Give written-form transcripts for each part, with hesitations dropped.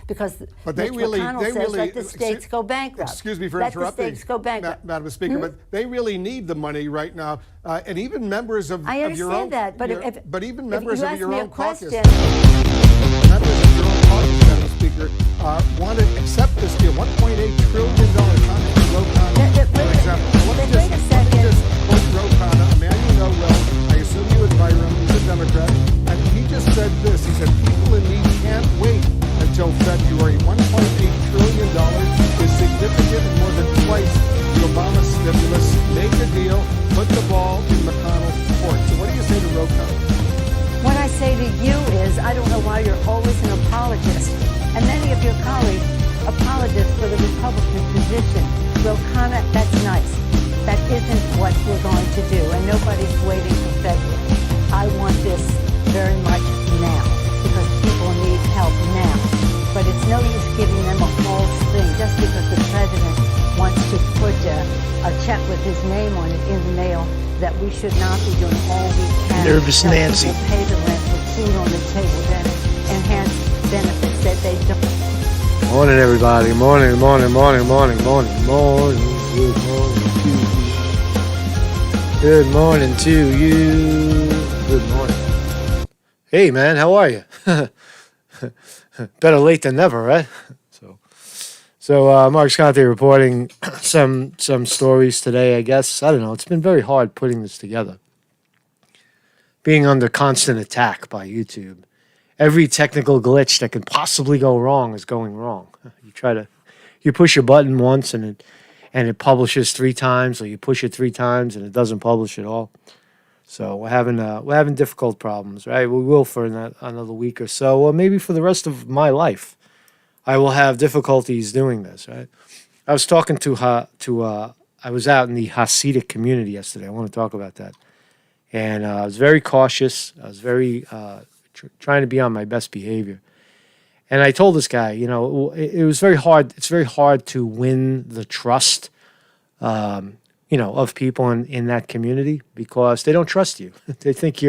because but they Mitch really, McConnell they says really, let the states go bankrupt. Excuse me for let interrupting, the states go bankrupt. Madam Speaker, but they really need the money right now, and even members of, I of your own. understand that, but but even if members you of ask your me a own caucus. question, Members of your own caucus, Madam Speaker, want to accept this deal, $1.8 trillion contract for Rokana, for example. Wait a second. Let me just quote Rokana, a man you know well. I assume you admire him. He's a Democrat, and he just said this. He said, "People in need can't wait until February. $1.8 trillion is significant and more than twice the Obama stimulus. Make a deal, put the ball in McConnell's court." So what do you say to Rokana? what I say to you is, I don't know why you're always an apologist, and many of your colleagues apologists for the Republican position. Rokana, that's nice. That isn't what we're going to do, and nobody's waiting for February. I want this very much now, because people need help now. But it's no use giving them a false thing just because the president wants to put a check with his name on it in the mail, that we should not be doing all we can. Nervous to help Nancy. people pay the rent, with food on the table, then enhance benefits that they don't. Morning, everybody. Morning, morning, morning, morning, morning, morning. Good morning to you. Good morning to you. Good morning. Hey, man, how are you? Better late than never, right? So Mark Conte reporting some stories today, I guess. I don't know. It's been very hard putting this together. Being under constant attack by YouTube. Every technical glitch that can possibly go wrong is going wrong. You push a button once and it publishes 3 times, or you push it 3 times and it doesn't publish at all. So we're having difficult problems, right? We will for another week or so, or maybe for the rest of my life. I will have difficulties doing this, right? I was talking I was out in the Hasidic community yesterday. I want to talk about that. And I was very cautious. I was very trying to be on my best behavior. And I told this guy, it was very hard. It's very hard to win the trust, of people in that community, because they don't trust you. They think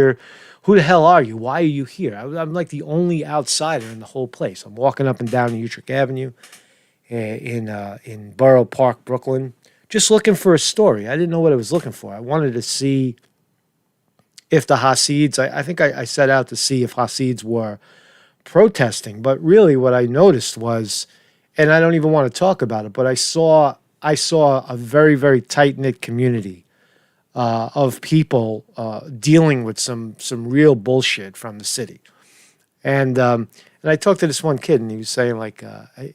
who the hell are you? Why are you here? I'm like the only outsider in the whole place. I'm walking up and down Utrecht Avenue in Borough Park, Brooklyn, just looking for a story. I didn't know what I was looking for. I wanted to see if the Hasids, I think I set out to see if Hasids were protesting. But really what I noticed was, and I don't even want to talk about it, but I saw a very, very tight-knit community of people dealing with some real bullshit from the city. And I talked to this one kid, and he was saying,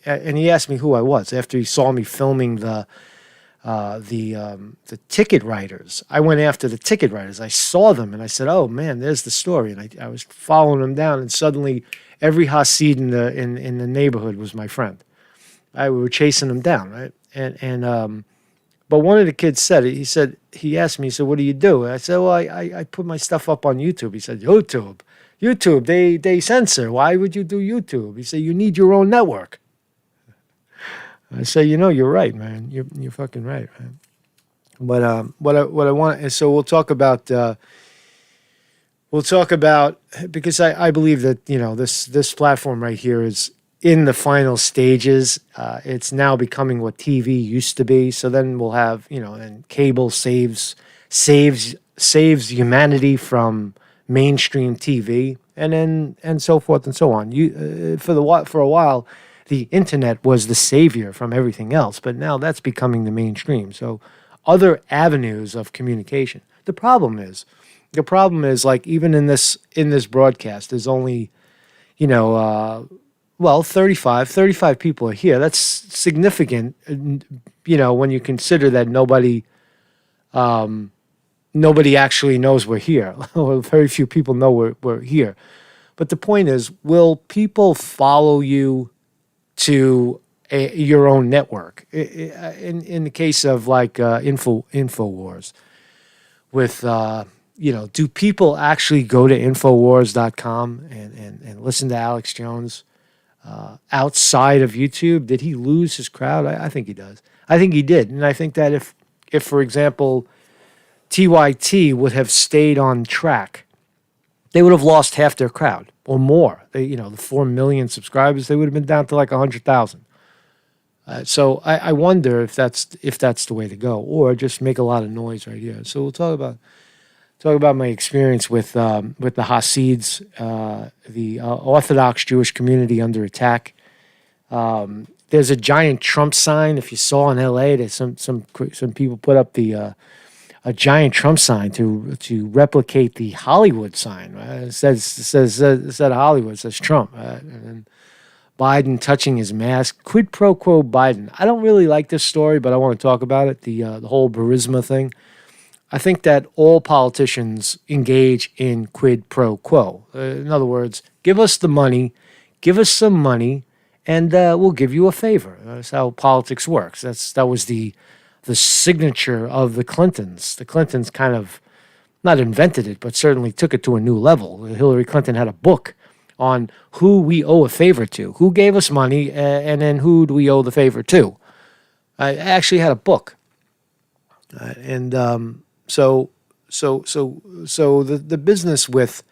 and he asked me who I was after he saw me filming the ticket writers. I went after the ticket writers. I saw them, and I said, "Oh man, there's the story." And I was following them down, and suddenly every Hasid in the neighborhood was my friend. We were chasing them down, right? But one of the kids said it. He asked me, he said, "What do you do?" And I said, "Well, I put my stuff up on YouTube." He said, YouTube, they censor. Why would you do YouTube? He said, "You need your own network." I say, you're right, man. You're fucking right, man. But what I want, and so we'll talk about because I believe that this platform right here is in the final stages. It's now becoming what TV used to be. So then we'll have and cable saves humanity from mainstream TV, and so forth and so on. For a while, the internet was the savior from everything else, but now that's becoming the mainstream. So other avenues of communication. The problem is like even in this broadcast, there's only 35 people are here. That's significant, when you consider that nobody actually knows we're here. Very few people know we're here. But the point is, will people follow you to your own network? In the case of InfoWars, with do people actually go to Infowars.com and listen to Alex Jones outside of YouTube? Did he lose his crowd? I think he does. I think he did, and I think that if for example TYT would have stayed on track, they would have lost half their crowd. or more. The 4 million subscribers, they would have been down to like 100,000. So I wonder if that's the way to go, or just make a lot of noise right here. So we'll talk about my experience with the Hasids, the Orthodox Jewish community under attack. There's a giant Trump sign. If you saw in L.A., there's some people put up a giant Trump sign to replicate the Hollywood sign. Right? It says Hollywood, it says Trump. Right? And then Biden touching his mask. Quid pro quo Biden. I don't really like this story, but I want to talk about it. The whole Burisma thing. I think that all politicians engage in quid pro quo. In other words, give us the money, give us some money, and we'll give you a favor. That's how politics works. That was the signature of the Clintons. The Clintons kind of not invented it, but certainly took it to a new level. Hillary Clinton had a book on who we owe a favor to, who gave us money, and then who do we owe the favor to. I actually had a book, so the business with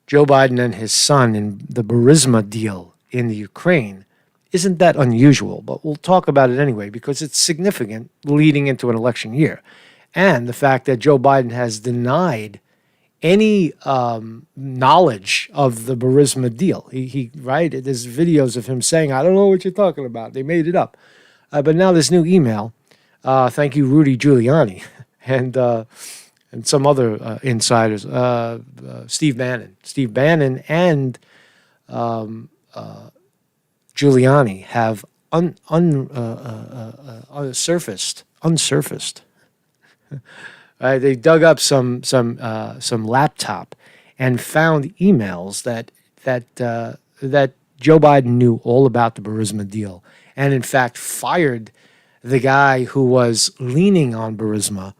Joe Biden and his son and the Burisma deal in the Ukraine isn't that unusual, but we'll talk about it anyway because it's significant leading into an election year, and the fact that Joe Biden has denied any knowledge of the Burisma deal. He right? There's videos of him saying, "I don't know what you're talking about. They made it up." But now this new email. Thank you, Rudy Giuliani, and some other insiders. Steve Bannon, and Giuliani have unsurfaced. They dug up some laptop and found emails that Joe Biden knew all about the Burisma deal, and in fact fired the guy who was leaning on Burisma.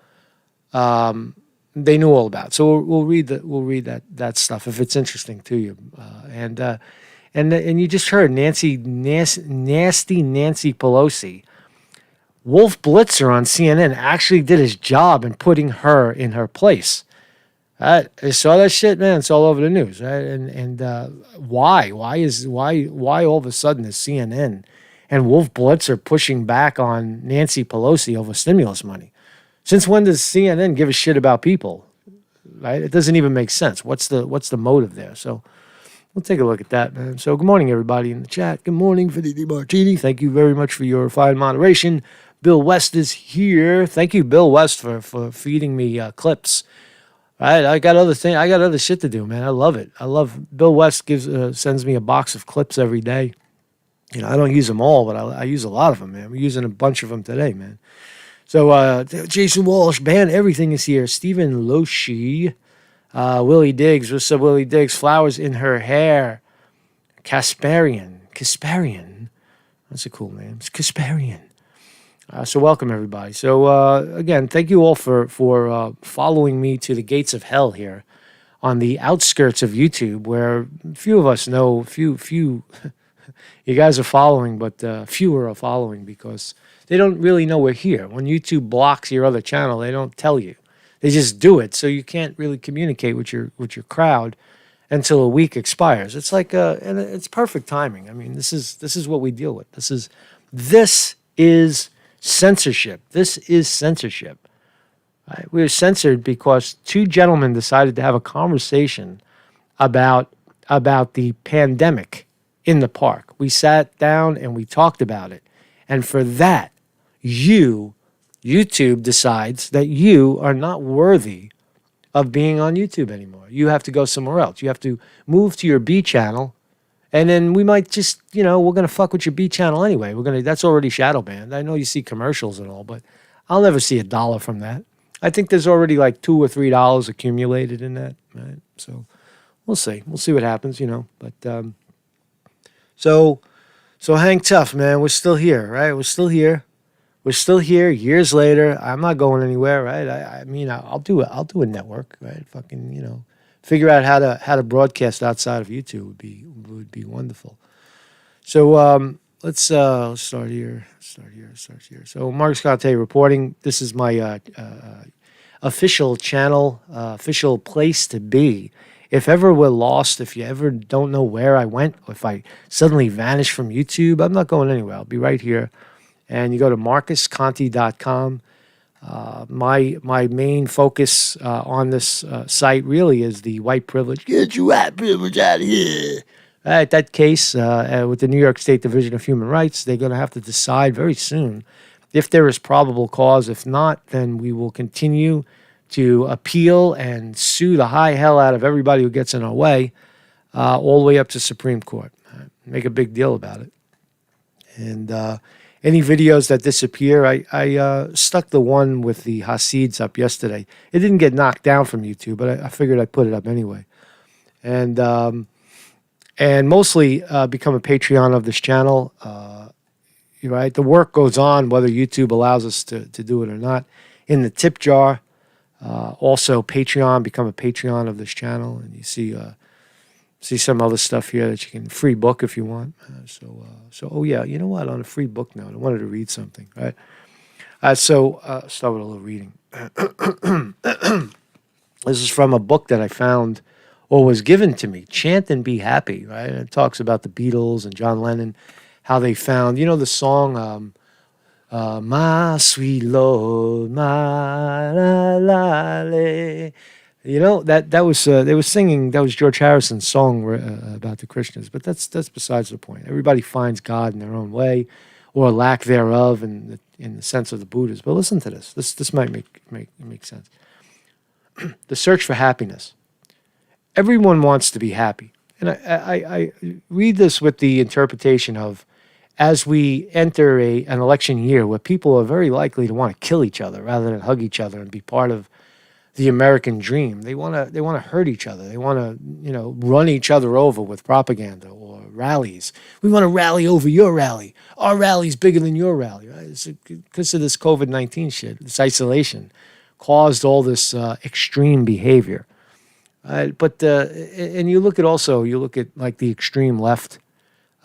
They knew all about. So we'll read that stuff if it's interesting to you. And you just heard nasty Nancy Pelosi. Wolf Blitzer on CNN actually did his job in putting her in her place. I saw that shit, man. It's all over the news, right? And why all of a sudden is CNN and Wolf Blitzer pushing back on Nancy Pelosi over stimulus money? Since when does CNN give a shit about people? Right? It doesn't even make sense. What's the motive there? So we'll take a look at that, man. So good morning, everybody in the chat. Good morning, Fiddy Martini. Thank you very much for your fine moderation. Bill West is here. Thank you, Bill West, for feeding me clips. Right, I got other shit to do, man. I love it. Bill West sends me a box of clips every day. I don't use them all, but I use a lot of them, man. We're using a bunch of them today, man. So Jason Walsh, Band Everything is here. Stephen Loshi, Willie Diggs. What's up, Willie Diggs? Flowers in her hair. Kasparian. That's a cool name. It's Kasparian. So welcome, everybody. So again, thank you all for following me to the gates of hell here on the outskirts of YouTube, where few of us know, few you guys are following, but fewer are following because they don't really know we're here. When YouTube blocks your other channel, they don't tell you. They just do it, so you can't really communicate with your crowd until a week expires. It's like and it's perfect timing. I mean, this is what we deal with. This is censorship. This is censorship. Right? We were censored because two gentlemen decided to have a conversation about the pandemic in the park. We sat down and we talked about it. And for that, YouTube decides that you are not worthy of being on YouTube anymore. You have to go somewhere else. You have to move to your B channel. And then we might just, we're going to fuck with your B channel anyway. That's already shadow banned. I know you see commercials and all, but I'll never see $1 from that. I think there's already like $2 or $3 accumulated in that, right? So we'll see. We'll see what happens, But so hang tough, man. We're still here, right? We're still here years later. I'm not going anywhere, right? I mean, I'll do a network, right? Fucking, figure out how to broadcast outside of YouTube would be wonderful. So let's start here. So Marcus Conte reporting. This is my official channel, official place to be if ever we're lost, if you ever don't know where I went, or if I suddenly vanish from YouTube, I'm not going anywhere. I'll be right here. And you go to marcusconte.com. My main focus on this site really is the white privilege. Get your white privilege out of here. That case with the New York State Division of Human Rights, they're going to have to decide very soon if there is probable cause. If not, then we will continue to appeal and sue the high hell out of everybody who gets in our way, all the way up to Supreme Court. Make a big deal about it. And any videos that disappear, I stuck the one with the Hasids up yesterday. It didn't get knocked down from YouTube, but I figured I'd put it up anyway. And mostly become a Patreon of this channel. Right, the work goes on whether YouTube allows us to do it or not. In the tip jar, also Patreon, become a Patreon of this channel, and you see some other stuff here that you can free book if you want. So oh yeah, you know what? On a free book note, I wanted to read something. Right, start with a little reading. This is from a book that I found or was given to me. Chant and Be Happy. Right, and it talks about the Beatles and John Lennon. How they found, the song, My Sweet Lord, My La La La. That was, they were singing, that was George Harrison's song about the Krishnas, but that's besides the point. Everybody finds God in their own way, or lack thereof in the sense of the Buddhists. But listen to this. This might make sense. The search for happiness. Everyone wants to be happy. And I read this with the interpretation of, as we enter an election year where people are very likely to want to kill each other rather than hug each other and be part of the American dream. They want to hurt each other. They want to, run each other over with propaganda or rallies. We want to rally over your rally. Our rally's bigger than your rally. Right? It's because of this COVID-19 shit, this isolation, caused all this extreme behavior. But you look at like the extreme left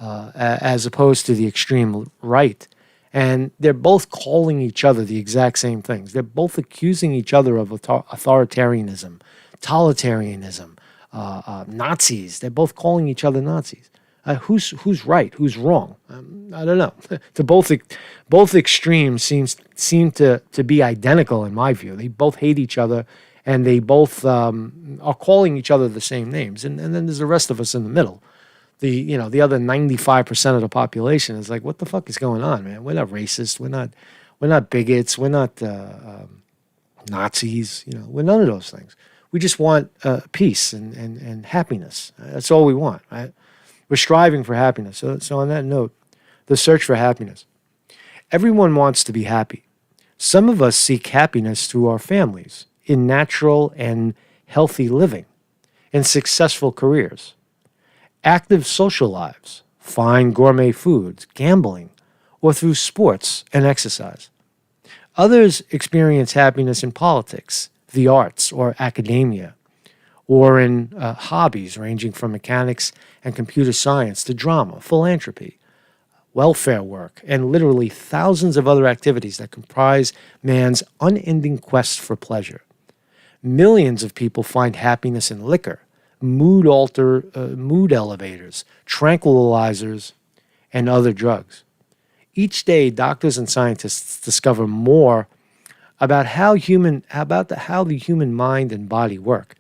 as opposed to the extreme right. And they're both calling each other the exact same things. They're both accusing each other of authoritarianism, totalitarianism, Nazis. They're both calling each other Nazis. Who's right? Who's wrong? I don't know. Both extremes seem to be identical in my view. They both hate each other, and they both are calling each other the same names. And then there's the rest of us in the middle. The other 95% of the population is like, what the fuck is going on, man? We're not racist. We're not bigots. We're not Nazis. We're none of those things. We just want peace and happiness. That's all we want, right? We're striving for happiness. So on that note, the search for happiness. Everyone wants to be happy. Some of us seek happiness through our families, in natural and healthy living, in successful careers, active social lives, fine gourmet foods, gambling, or through sports and exercise. Others experience happiness in politics, the arts, or academia, or in hobbies ranging from mechanics and computer science to drama, philanthropy, welfare work, and literally thousands of other activities that comprise man's unending quest for pleasure. Millions of people find happiness in liquor, mood elevators, tranquilizers, and other drugs. Each day, doctors and scientists discover more about how the human mind and body work.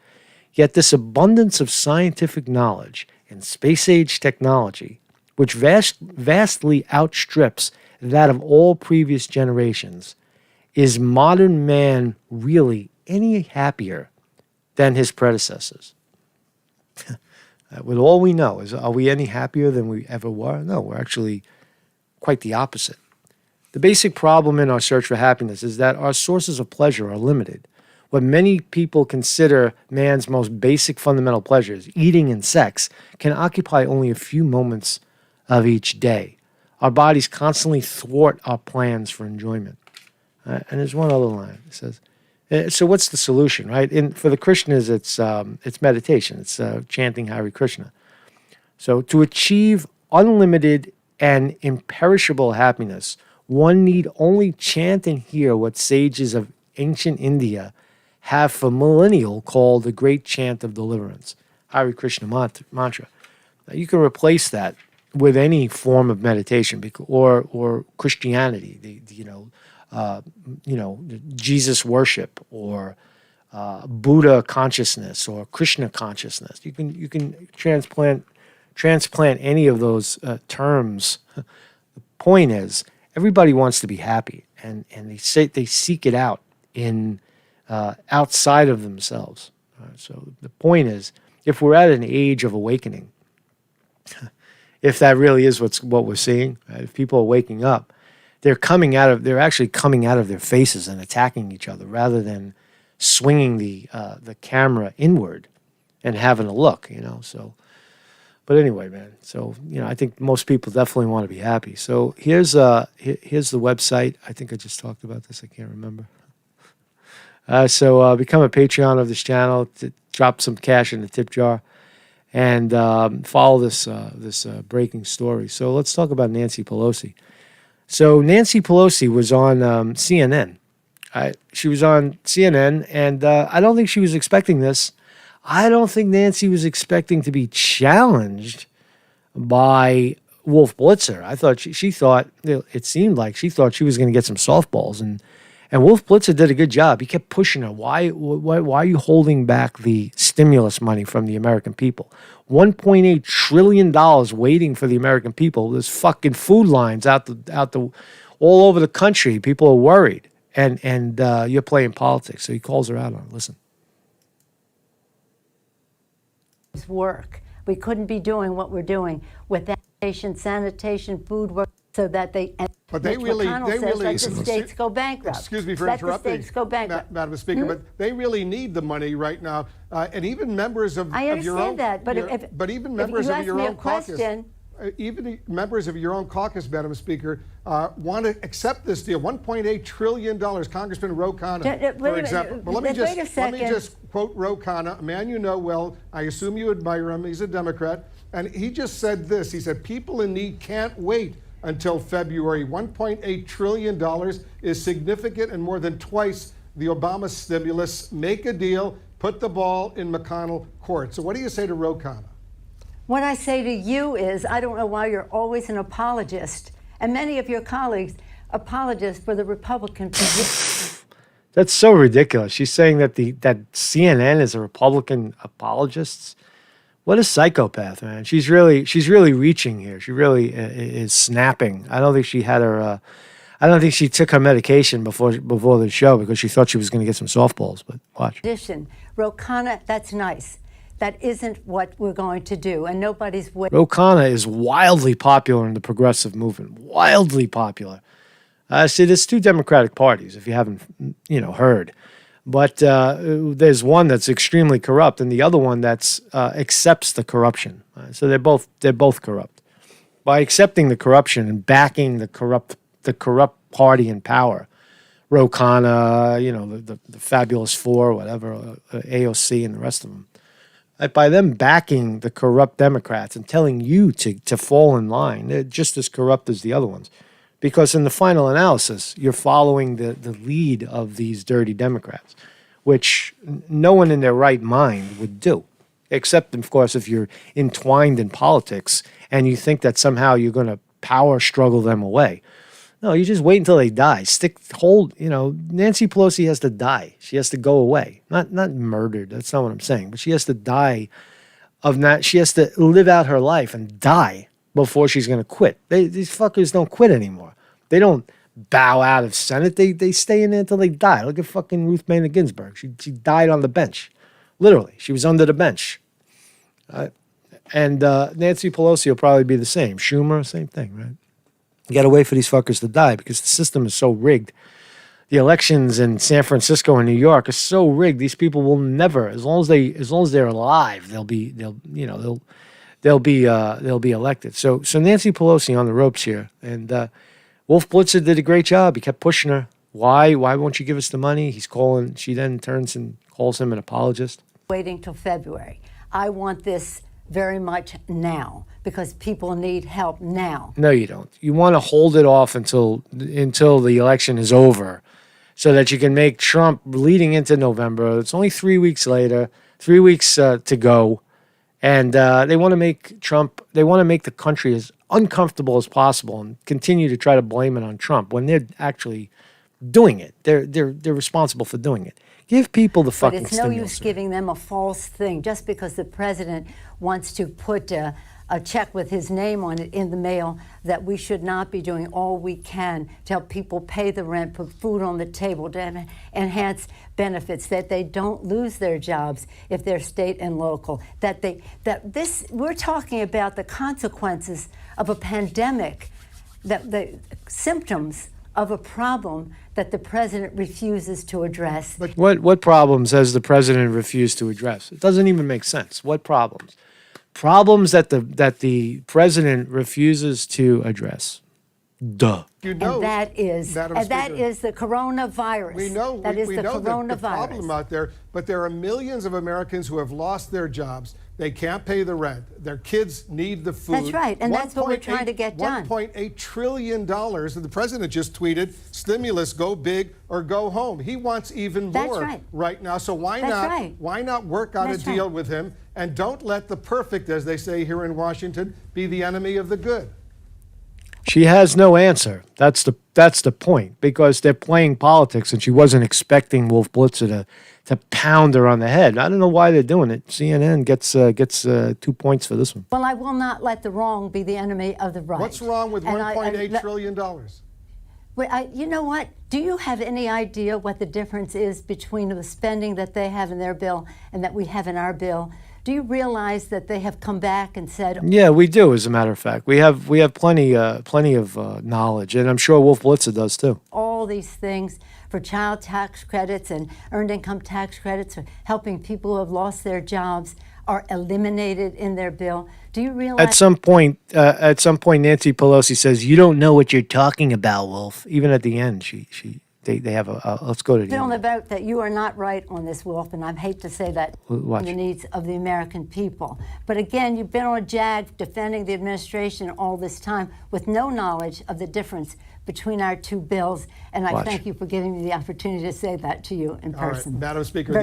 Yet this abundance of scientific knowledge and space-age technology, which vastly outstrips that of all previous generations, is modern man really any happier than his predecessors? With all we know, are we any happier than we ever were? No, we're actually quite the opposite. The basic problem in our search for happiness is that our sources of pleasure are limited. What many people consider man's most basic fundamental pleasures, eating and sex, can occupy only a few moments of each day. Our bodies constantly thwart our plans for enjoyment. And there's one other line. It says, so what's the solution, right? For the Krishnas, it's meditation. It's chanting Hare Krishna. So to achieve unlimited and imperishable happiness, one need only chant and hear what sages of ancient India have for millennial called the Great Chant of Deliverance. Hare Krishna mantra. You can replace that with any form of meditation or Christianity, Jesus worship or Buddha consciousness or Krishna consciousness. You can transplant any of those terms. The point is, everybody wants to be happy, and they seek it out in outside of themselves. So the point is, if we're at an age of awakening, if that really is what we're seeing, right? If people are waking up, they're actually coming out of their faces and attacking each other rather than swinging the camera inward and having a look, So, but anyway, man. So I think most people definitely want to be happy. So here's the website. I think I just talked about this. I can't remember. So become a Patreon of this channel. Drop some cash in the tip jar, and follow this breaking story. So let's talk about Nancy Pelosi. So Nancy Pelosi was on CNN. She was on CNN, and I don't think she was expecting this. I don't think Nancy was expecting to be challenged by Wolf Blitzer. I thought she thought, it seemed like she thought she was going to get some softballs, and Wolf Blitzer did a good job. He kept pushing her. Why are you holding back the stimulus money from the American people? $1.8 trillion waiting for the American people. There's fucking food lines out all over the country. People are worried, and you're playing politics. So he calls her out on it. Listen. Work. We couldn't be doing what we're doing without sanitation, food work, so that they. But they really, let the states go bankrupt. Excuse me for let interrupting, the states go bankrupt. Madam Speaker, but they really need the money right now, and even members of I understand your own, that, but but even members of your own caucus, even members of your own caucus, Madam Speaker, want to accept this deal. $1.8 trillion. Congressman Ro Khanna, for example. But let me just quote Ro Khanna, a man you know well. I assume you admire him. He's a Democrat, and he just said this. He said, "People in need can't wait until February. $1.8 trillion is significant and more than twice the Obama stimulus. Make a deal. Put the ball in McConnell court." So what do you say to Ro Khanna? What I say to you is, I don't know why you're always an apologist, and many of your colleagues apologists for the Republican position. That's so ridiculous. She's saying that that CNN is a Republican apologist. What a psychopath, man. She's really reaching here. She really is snapping. I don't think she had her. I don't think she took her medication before the show because she thought she was going to get some softballs. But watch. Ro Khanna, that's nice. That isn't what we're going to do, and nobody's waiting. Ro Khanna is wildly popular in the progressive movement. Wildly popular. See, there's two Democratic parties, if you haven't, heard. But there's one that's extremely corrupt, and the other one that's accepts the corruption. So they're both corrupt. By accepting the corruption and backing the corrupt party in power, Ro Khanna, the Fabulous Four, whatever, AOC, and the rest of them. By them backing the corrupt Democrats and telling you to fall in line, they're just as corrupt as the other ones. Because in the final analysis, you're following the lead of these dirty Democrats, which no one in their right mind would do, except, of course, if you're entwined in politics and you think that somehow you're going to power struggle them away. No, you just wait until they die. Nancy Pelosi has to die. She has to go away. Not murdered. That's not what I'm saying. But she has to die she has to live out her life and die before she's going to quit. These fuckers don't quit anymore. They don't bow out of Senate. They stay in there until they die. Look at fucking Ruth Bader Ginsburg. She died on the bench. Literally. She was under the bench. And Nancy Pelosi will probably be the same. Schumer, same thing, right? You got to wait for these fuckers to die because the system is so rigged. The elections in San Francisco and New York are so rigged. These people will never, as long as they're alive, they'll be elected. So Nancy Pelosi on the ropes here, and Wolf Blitzer did a great job. He kept pushing her. Why won't you give us the money? He's calling. She then turns and calls him an apologist. Waiting till February. I want this very much now because people need help now. No, you don't. You want to hold it off until the election is over so that you can make Trump leading into November. It's only 3 weeks later, 3 weeks to go. And they want to make Trump, they want to make the country as uncomfortable as possible and continue to try to blame it on Trump when they're actually doing it. They're responsible for doing it. Give people the But fucking it's no stimulus. use giving them a false thing. Just because the president wants to put a check with his name on it in the mail, that we should not be doing all we can to help people pay the rent, put food on the table, to enhance benefits, that they don't lose their jobs if they're state and local. We're talking about the consequences of a pandemic, that the symptoms of a problem that the president refuses to address. But what problems has the president refused to address? It doesn't even make sense. What problems? Problems that the president refuses to address. Duh. You know, And that is the coronavirus. We know, that is we the know coronavirus. the problem out there, but there are millions of Americans who have lost their jobs. They can't pay the rent. Their kids need the food. That's right, and that's what we're trying to get done. $1.8 trillion, and the president just tweeted, stimulus, go big or go home. He wants even more right now, so why not work out a deal with him, and don't let the perfect, as they say here in Washington, be the enemy of the good. She has no answer. That's the point, because they're playing politics, and she wasn't expecting Wolf Blitzer to pound her on the head. I don't know why they're doing it. CNN gets 2 points for this one. Well, I will not let the wrong be the enemy of the right. What's wrong with $1.8 trillion? Wait, you know what? Do you have any idea what the difference is between the spending that they have in their bill and that we have in our bill? Do you realize that they have come back and said? Yeah, we do. As a matter of fact, we have plenty of knowledge, and I'm sure Wolf Blitzer does too. All these things for child tax credits and earned income tax credits, for helping people who have lost their jobs, are eliminated in their bill. Do you realize? At some point, Nancy Pelosi says, "You don't know what you're talking about, Wolf." Even at the end, they have a let's go to the on the vote that you are not right on this, Wolf, and I hate to say that Watch. on the needs of the American people. But again, you've been on a jag defending the administration all this time with no knowledge of the difference between our two bills, and I thank you for giving me the opportunity to say that to you in person. All right, Madam Speaker,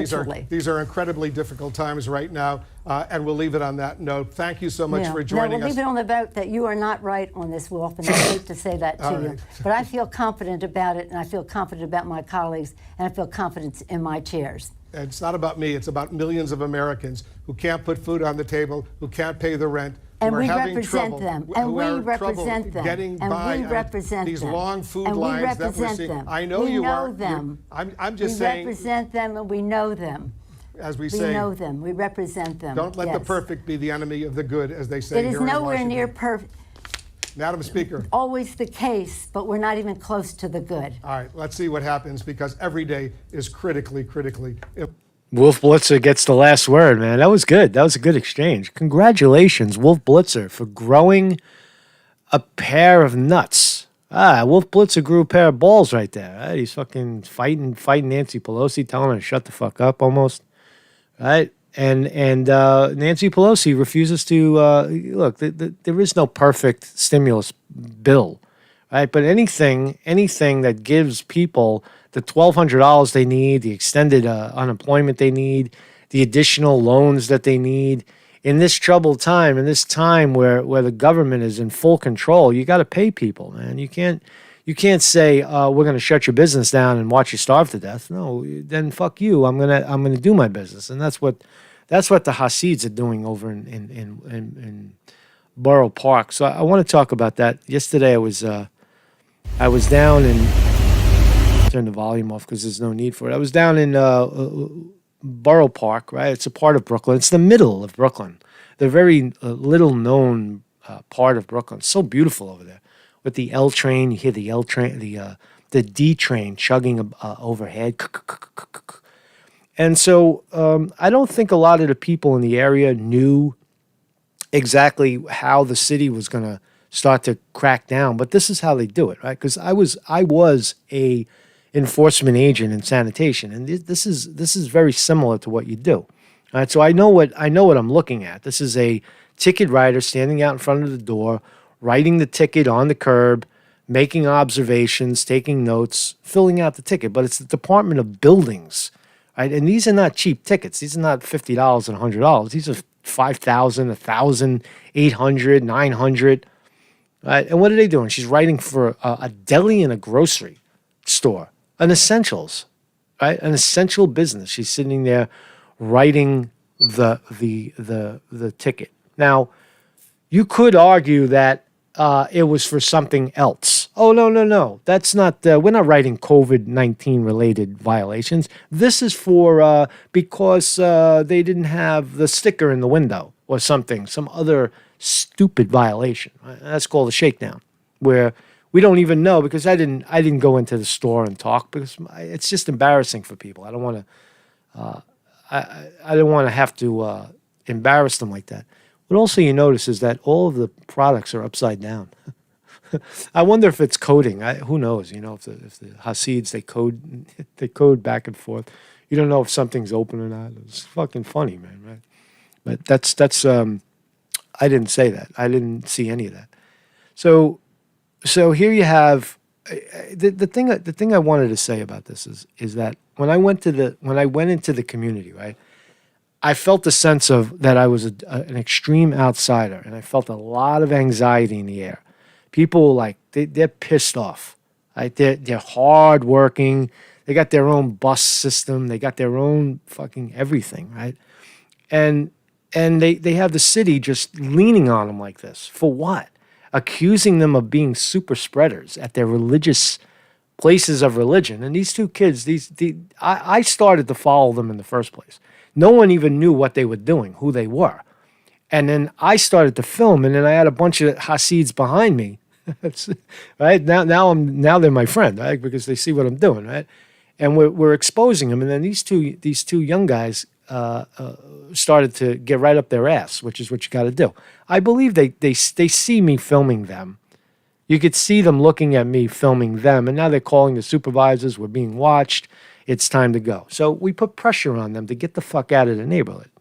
these are incredibly difficult times right now, and we'll leave it on that note. Thank you so much for joining we'll us. leave it on the vote that you are not right on this, Wolf, and I hate to say that to you. But I feel confident about it, and I feel confident about my colleagues, and I feel confidence in my chairs. And it's not about me, it's about millions of Americans who can't put food on the table, who can't pay the rent. And we represent them. And we represent them. Getting and by we represent these them. long food and lines we represent that we're seeing. them. I know we you know are. them. I'm just saying. We represent them, and we know them. As we say. We know them. We represent them. Don't let the perfect be the enemy of the good, as they say. It is nowhere near perfect. Madam Speaker. Always the case, but we're not even close to the good. All right, let's see what happens, because every day is critically. Wolf Blitzer gets the last word, man. That was good. That was a good exchange. Congratulations, Wolf Blitzer, for growing a pair of nuts. Wolf Blitzer grew a pair of balls right there. Right? He's fucking fighting Nancy Pelosi, telling her to shut the fuck up almost. Right? And Nancy Pelosi refuses to look. There is no perfect stimulus bill, right? But anything that gives people the $1,200 they need, the extended unemployment they need, the additional loans that they need in this troubled time, in this time where the government is in full control, you got to pay people, man. You can't say we're going to shut your business down and watch you starve to death. No, then fuck you. I'm gonna do my business, and that's what the Hasids are doing over in Borough Park. So I want to talk about that. Yesterday I was down in. Turn the volume off because there's no need for it. I was down in Borough Park, right? It's a part of Brooklyn. It's the middle of Brooklyn. The very little known part of Brooklyn. It's so beautiful over there. With the L train, you hear the L train, the D train chugging overhead. And so I don't think a lot of the people in the area knew exactly how the city was going to start to crack down, but this is how they do it, right? Because I was a enforcement agent in sanitation, and this is very similar to what you do. All right, so I know what I'm looking at. This is a ticket writer standing out in front of the door, writing the ticket on the curb, making observations, taking notes, filling out the ticket. But it's the Department of Buildings, right? And these are not cheap tickets. These are not $50 and $100. These are 5,000, 1,000, 800, 900. Right? And what are they doing? She's writing for a deli and a grocery store, an essentials, right? An essential business. She's sitting there writing the ticket. Now, you could argue that it was for something else. Oh, no. That's not, we're not writing COVID-19 related violations. This is for, because they didn't have the sticker in the window or something, some other stupid violation. Right? That's called a shakedown, where we don't even know, because I didn't go into the store and talk, because it's just embarrassing for people. I don't want to, I don't want to have to embarrass them like that. What also you notice is that all of the products are upside down. I wonder if it's coding. Who knows? You know, if the Hasids they code back and forth. You don't know if something's open or not. It's fucking funny, man. Right? But that's I didn't say that. I didn't see any of that. So here you have the thing I wanted to say about this is that when I went into the community, right, I felt a sense of that I was an extreme outsider, and I felt a lot of anxiety in the air. People, like, they're pissed off, right? They're hardworking. They got their own bus system. They got their own fucking everything, right? And they have the city just leaning on them like this. For what? Accusing them of being super spreaders at their religious places of religion. And these two kids, I started to follow them in the first place. No one even knew what they were doing, who they were. And then I started to film, and then I had a bunch of Hasids behind me. Right? Now they're my friend, right? Because they see what I'm doing, right? And we're exposing them. And then these two young guys started to get right up their ass, which is what you got to do. I believe they see me filming them. You could see them looking at me filming them, and now they're calling the supervisors. We're being watched. It's time to go. So we put pressure on them to get the fuck out of the neighborhood.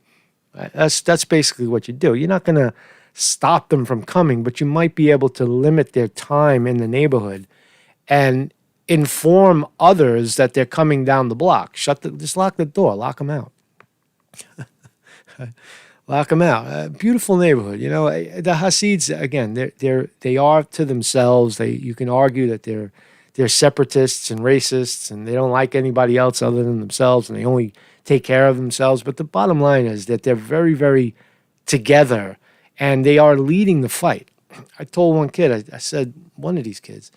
Right? That's basically what you do. You're not going to stop them from coming, but you might be able to limit their time in the neighborhood and inform others that they're coming down the block. Just lock the door. Lock them out. Lock them out. Beautiful neighborhood. You know, the Hasids, again, they are to themselves. You can argue that they're separatists and racists, and they don't like anybody else other than themselves, and they only take care of themselves. But the bottom line is that they're very, very together, and they are leading the fight. I told one kid, I said, one of these kids,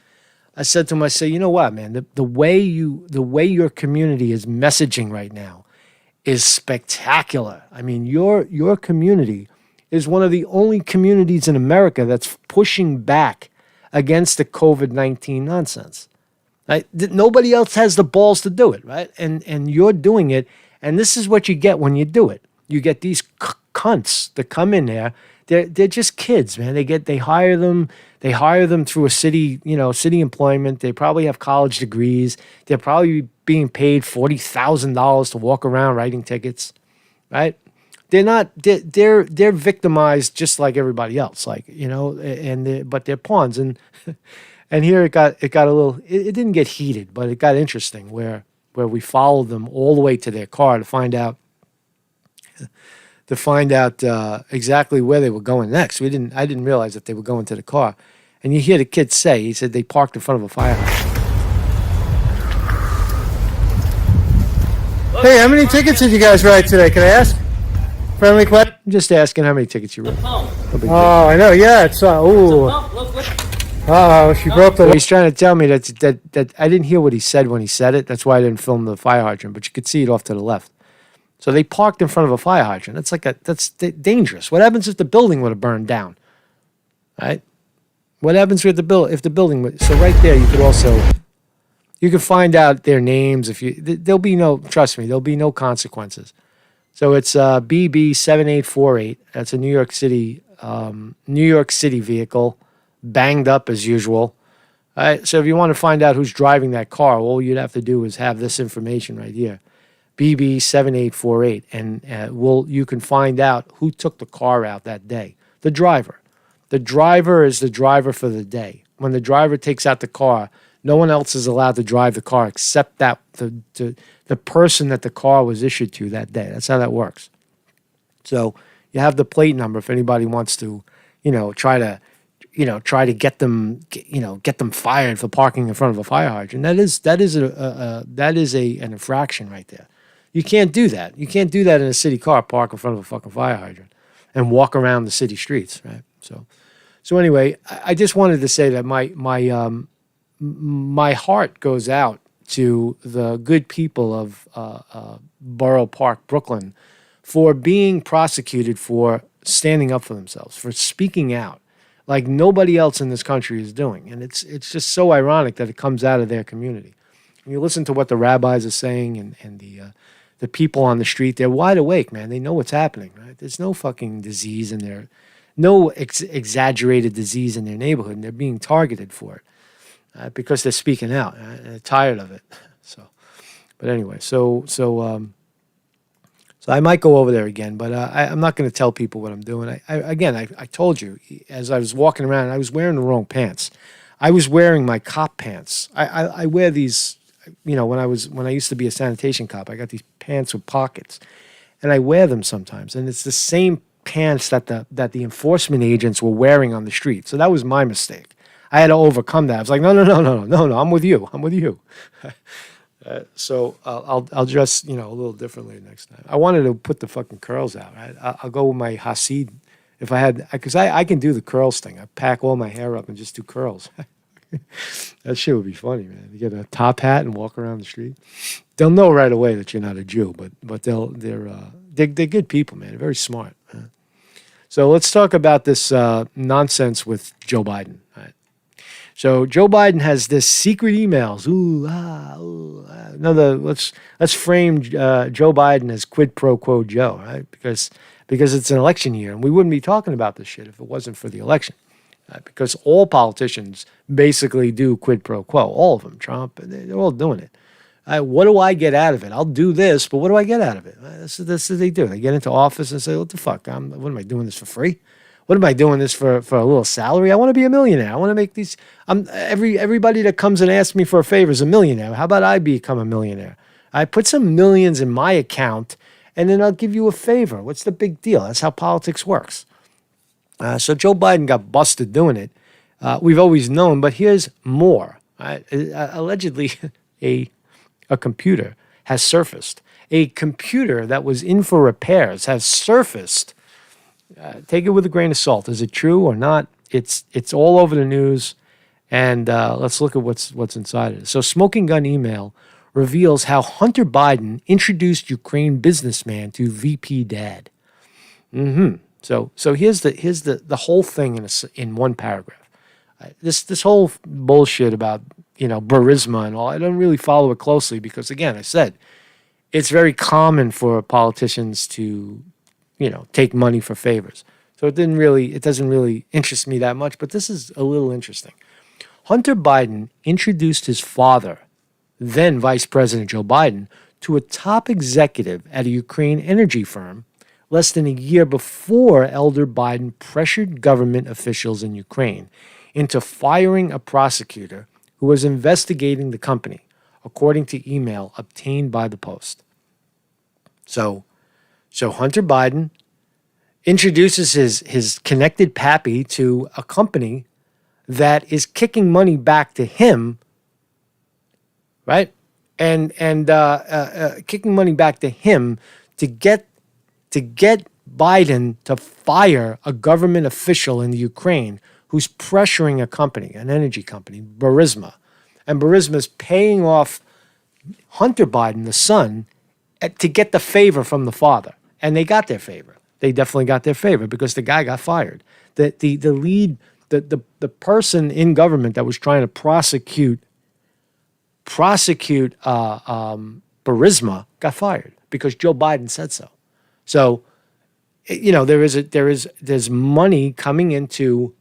I said to him, I say, you know what, man, the way your community is messaging right now is spectacular. I mean, your community is one of the only communities in America that's pushing back against the COVID-19 nonsense. Right? Nobody else has the balls to do it, right? And you're doing it, and this is what you get when you do it. You get these cunts that come in there. They're just kids, man. They hire them through a city employment. They probably have college degrees. They're probably being paid $40,000 to walk around writing tickets, right? They're victimized just like everybody else, like, you know, but they're pawns. And and here it got a little, it didn't get heated, but it got interesting where we followed them all the way to their car to find out exactly where they were going next. I didn't realize that they were going to the car. And you hear the kid say, he said they parked in front of a fire hydrant. Hey, how many tickets did you guys write today? Can I ask? Friendly question? I'm just asking how many tickets you wrote. Oh, I know. Yeah, it's ooh. Oh, she broke the. He's trying to tell me that I didn't hear what he said when he said it. That's why I didn't film the fire hydrant, but you could see it off to the left. So they parked in front of a fire hydrant. That's dangerous. What happens if the building would have burned down? Right? What happens with if the building? So right there, you can find out their names. There'll be no consequences. So it's BB7848. That's a New York City vehicle, banged up as usual. All right. So if you want to find out who's driving that car, all you'd have to do is have this information right here. BB7848, and you can find out who took the car out that day. The driver. The driver is the driver for the day. When the driver takes out the car, no one else is allowed to drive the car except the person that the car was issued to that day. That's how that works. So You have the plate number if anybody wants to, try to get them, get them fired for parking in front of a fire hydrant. That is an infraction right there. You can't do that. You can't do that in a city car, park in front of a fucking fire hydrant, and walk around the city streets, right? So anyway, I just wanted to say that my heart goes out to the good people of Borough Park, Brooklyn, for being prosecuted for standing up for themselves, for speaking out like nobody else in this country is doing. And it's just so ironic that it comes out of their community. When you listen to what the rabbis are saying and the people on the street, they're wide awake, man. They know what's happening, right? There's no fucking disease in their, no exaggerated disease in their neighborhood, and they're being targeted for it. Because they're speaking out and they're tired of it. But anyway, so I might go over there again, but I'm not going to tell people what I'm doing. I told you, as I was walking around, I was wearing the wrong pants. I was wearing my cop pants. I wear these, when I used to be a sanitation cop, I got these pants with pockets, and I wear them sometimes, and it's the same pants that the enforcement agents were wearing on the street. So that was my mistake. I had to overcome that. I was like, no, I'm with you. So I'll dress, a little differently next time. I wanted to put the fucking curls out. Right? I'll go with my Hasid if I had, because I can do the curls thing. I pack all my hair up and just do curls. That shit would be funny, man. You get a top hat and walk around the street. They'll know right away that you're not a Jew, but they're good people, man. They're very smart. So let's talk about this nonsense with Joe Biden. Right? So Joe Biden has this secret emails. Let's frame Joe Biden as quid pro quo Joe, right? Because it's an election year, and we wouldn't be talking about this shit if it wasn't for the election. Because all politicians basically do quid pro quo. All of them, Trump, they're all doing it. What do I get out of it? I'll do this, but what do I get out of it? This is what they do. They get into office and say, what the fuck? What am I doing this for free? What am I doing this for a little salary? I want to be a millionaire. I want to make these. Everybody that comes and asks me for a favor is a millionaire. How about I become a millionaire? I put some millions in my account, and then I'll give you a favor. What's the big deal? That's how politics works. So Joe Biden got busted doing it. We've always known, but here's more. Right? Allegedly, a computer has surfaced. A computer that was in for repairs has surfaced. Take it with a grain of salt. Is it true or not? It's all over the news, and let's look at what's inside it. So, smoking gun email reveals how Hunter Biden introduced Ukraine businessman to VP dad. So here's the whole thing in one paragraph. This whole bullshit about Burisma and all. I don't really follow it closely because, again, I said it's very common for politicians to take money for favors. So it doesn't really interest me that much, but this is a little interesting. Hunter Biden introduced his father, then Vice President Joe Biden, to a top executive at a Ukraine energy firm less than a year before Elder Biden pressured government officials in Ukraine into firing a prosecutor who was investigating the company, according to email obtained by the Post. So Hunter Biden introduces his connected pappy to a company that is kicking money back to him, right? And kicking money back to him to get Biden to fire a government official in the Ukraine who's pressuring a company, an energy company, Burisma. And Burisma is paying off Hunter Biden, the son, to get the favor from the father. And they got their favor. They definitely got their favor because the guy got fired. The person in government that was trying to prosecute Burisma got fired because Joe Biden said so. So, there's money coming into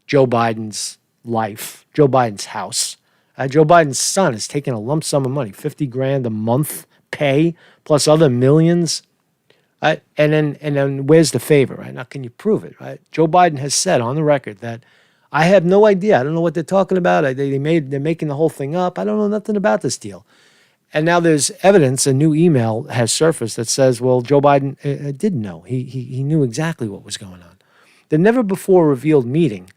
Joe Biden's life, Joe Biden's house. Joe Biden's son is taking a lump sum of money, $50,000 a month pay, plus other millions. And then where's the favor, right? Now, can you prove it, right? Joe Biden has said on the record that I have no idea. I don't know what they're talking about. They're making the whole thing up. I don't know nothing about this deal. And now there's evidence, a new email has surfaced that says, well, Joe Biden did know. He knew exactly what was going on. The never before revealed meeting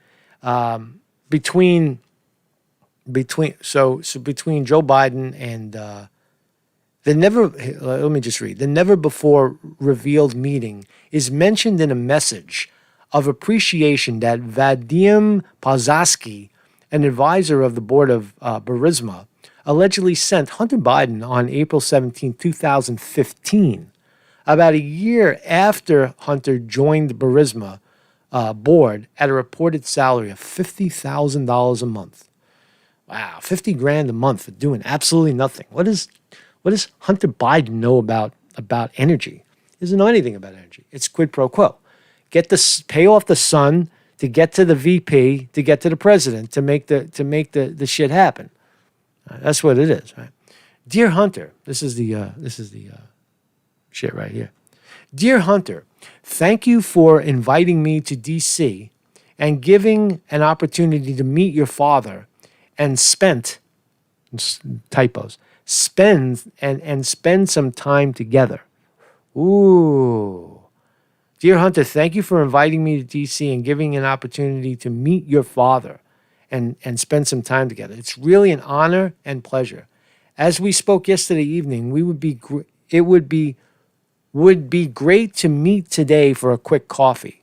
between Joe Biden and let me just read. The never before revealed meeting is mentioned in a message of appreciation that Vadim Pazaski, an advisor of the board of Burisma, allegedly sent Hunter Biden on April 17, 2015, about a year after Hunter joined the Burisma board at a reported salary of $50,000 a month. Wow, 50 grand a month for doing absolutely nothing. What does Hunter Biden know about energy? He doesn't know anything about energy. It's quid pro quo. Pay off the son to get to the VP, to get to the president, to make the shit happen. That's what it is, right? Dear Hunter, this is the shit right here. Dear Hunter, thank you for inviting me to D.C. and giving an opportunity to meet your father and spend some time together. Ooh. Dear Hunter, thank you for inviting me to D.C. and giving an opportunity to meet your father and spend some time together. It's really an honor and pleasure. As we spoke yesterday evening, it would be great to meet today for a quick coffee.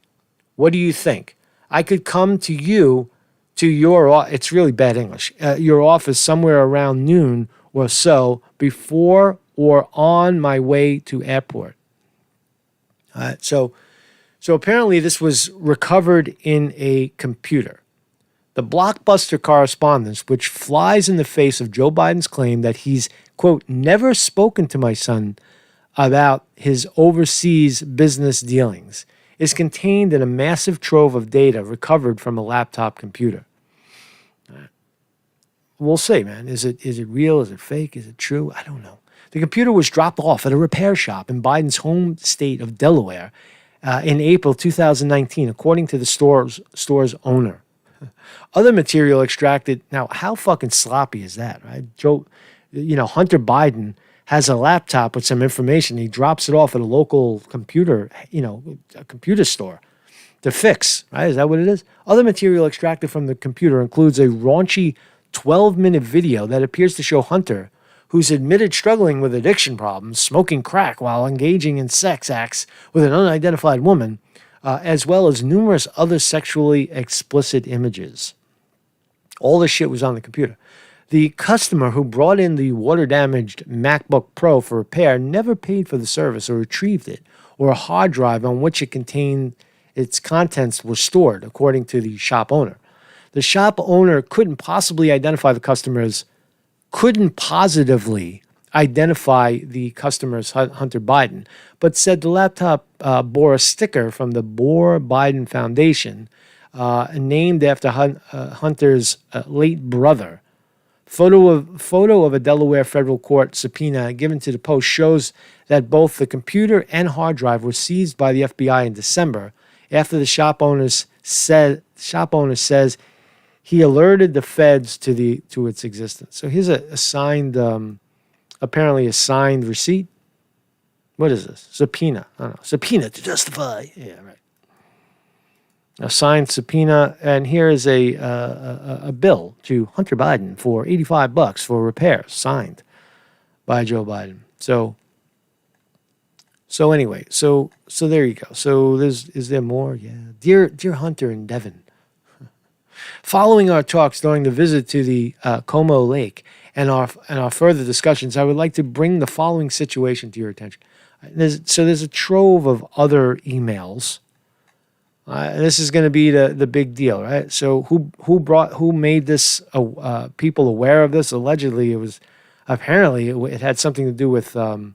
What do you think? I could come to your, it's really bad English, your office somewhere around noon or so before or on my way to airport. So apparently this was recovered in a computer. The blockbuster correspondence, which flies in the face of Joe Biden's claim that he's, quote, never spoken to my son about his overseas business dealings, is contained in a massive trove of data recovered from a laptop computer. We'll see, man. Is it real? Is it fake? Is it true? I don't know. The computer was dropped off at a repair shop in Biden's home state of Delaware in April 2019, according to the store's owner. Other material extracted. Now, how fucking sloppy is that, right? Hunter Biden has a laptop with some information. He drops it off at a local computer, a computer store to fix, right? Is that what it is? Other material extracted from the computer includes a raunchy 12-minute video that appears to show Hunter, who's admitted struggling with addiction problems, smoking crack while engaging in sex acts with an unidentified woman, as well as numerous other sexually explicit images. All this shit was on the computer. The customer who brought in the water-damaged MacBook Pro for repair never paid for the service or retrieved it, or a hard drive on which its contents were stored, according to the shop owner. The shop owner couldn't positively identify the customer's Hunter Biden, but said the laptop bore a sticker from the Bore Biden Foundation, named after Hunter's late brother. Photo of a Delaware federal court subpoena given to the Post shows that both the computer and hard drive were seized by the FBI in December after the shop owner says he alerted the feds to its existence. So here's apparently a signed receipt. What is this? Subpoena. I don't know. Subpoena to justify. Yeah, right. A signed subpoena, and here is a bill to Hunter Biden for $85 for repairs, signed by Joe Biden. So anyway, so there you go. So is there more? Yeah. Dear Hunter and Devin, following our talks during the visit to the Como Lake and our further discussions, I would like to bring the following situation to your attention. There's a trove of other emails. This is going to be the big deal, right? So who made this people aware of this? Allegedly, it had something to do with. Well,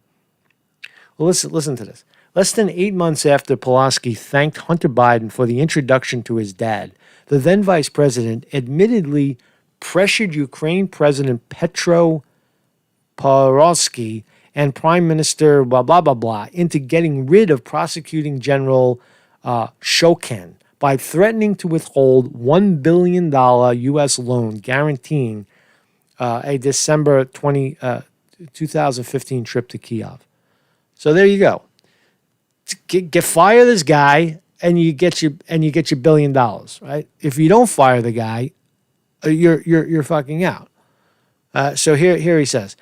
listen to this. Less than 8 months after Pulaski thanked Hunter Biden for the introduction to his dad, the then vice president admittedly pressured Ukraine President Petro Poroshenko and Prime Minister blah, blah, blah, blah into getting rid of prosecuting General Shokin by threatening to withhold $1 billion U.S. loan guaranteeing a December 20 2015 trip to Kiev. So there you go. Fire this guy, and you get your $1 billion, right? If you don't fire the guy, you're fucking out. So here he says,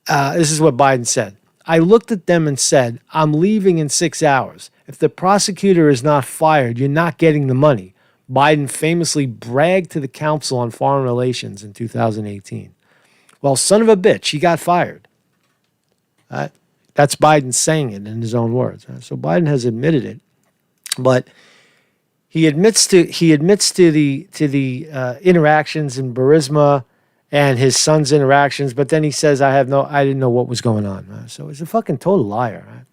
this is what Biden said. I looked at them and said, I'm leaving in 6 hours. If the prosecutor is not fired, you're not getting the money. Biden famously bragged to the Council on Foreign Relations in 2018. Well, son of a bitch, he got fired. That's Biden saying it in his own words. So Biden has admitted it, but he admits to the interactions in Burisma and his son's interactions, but then he says, I didn't know what was going on. So he's a fucking total liar. Right?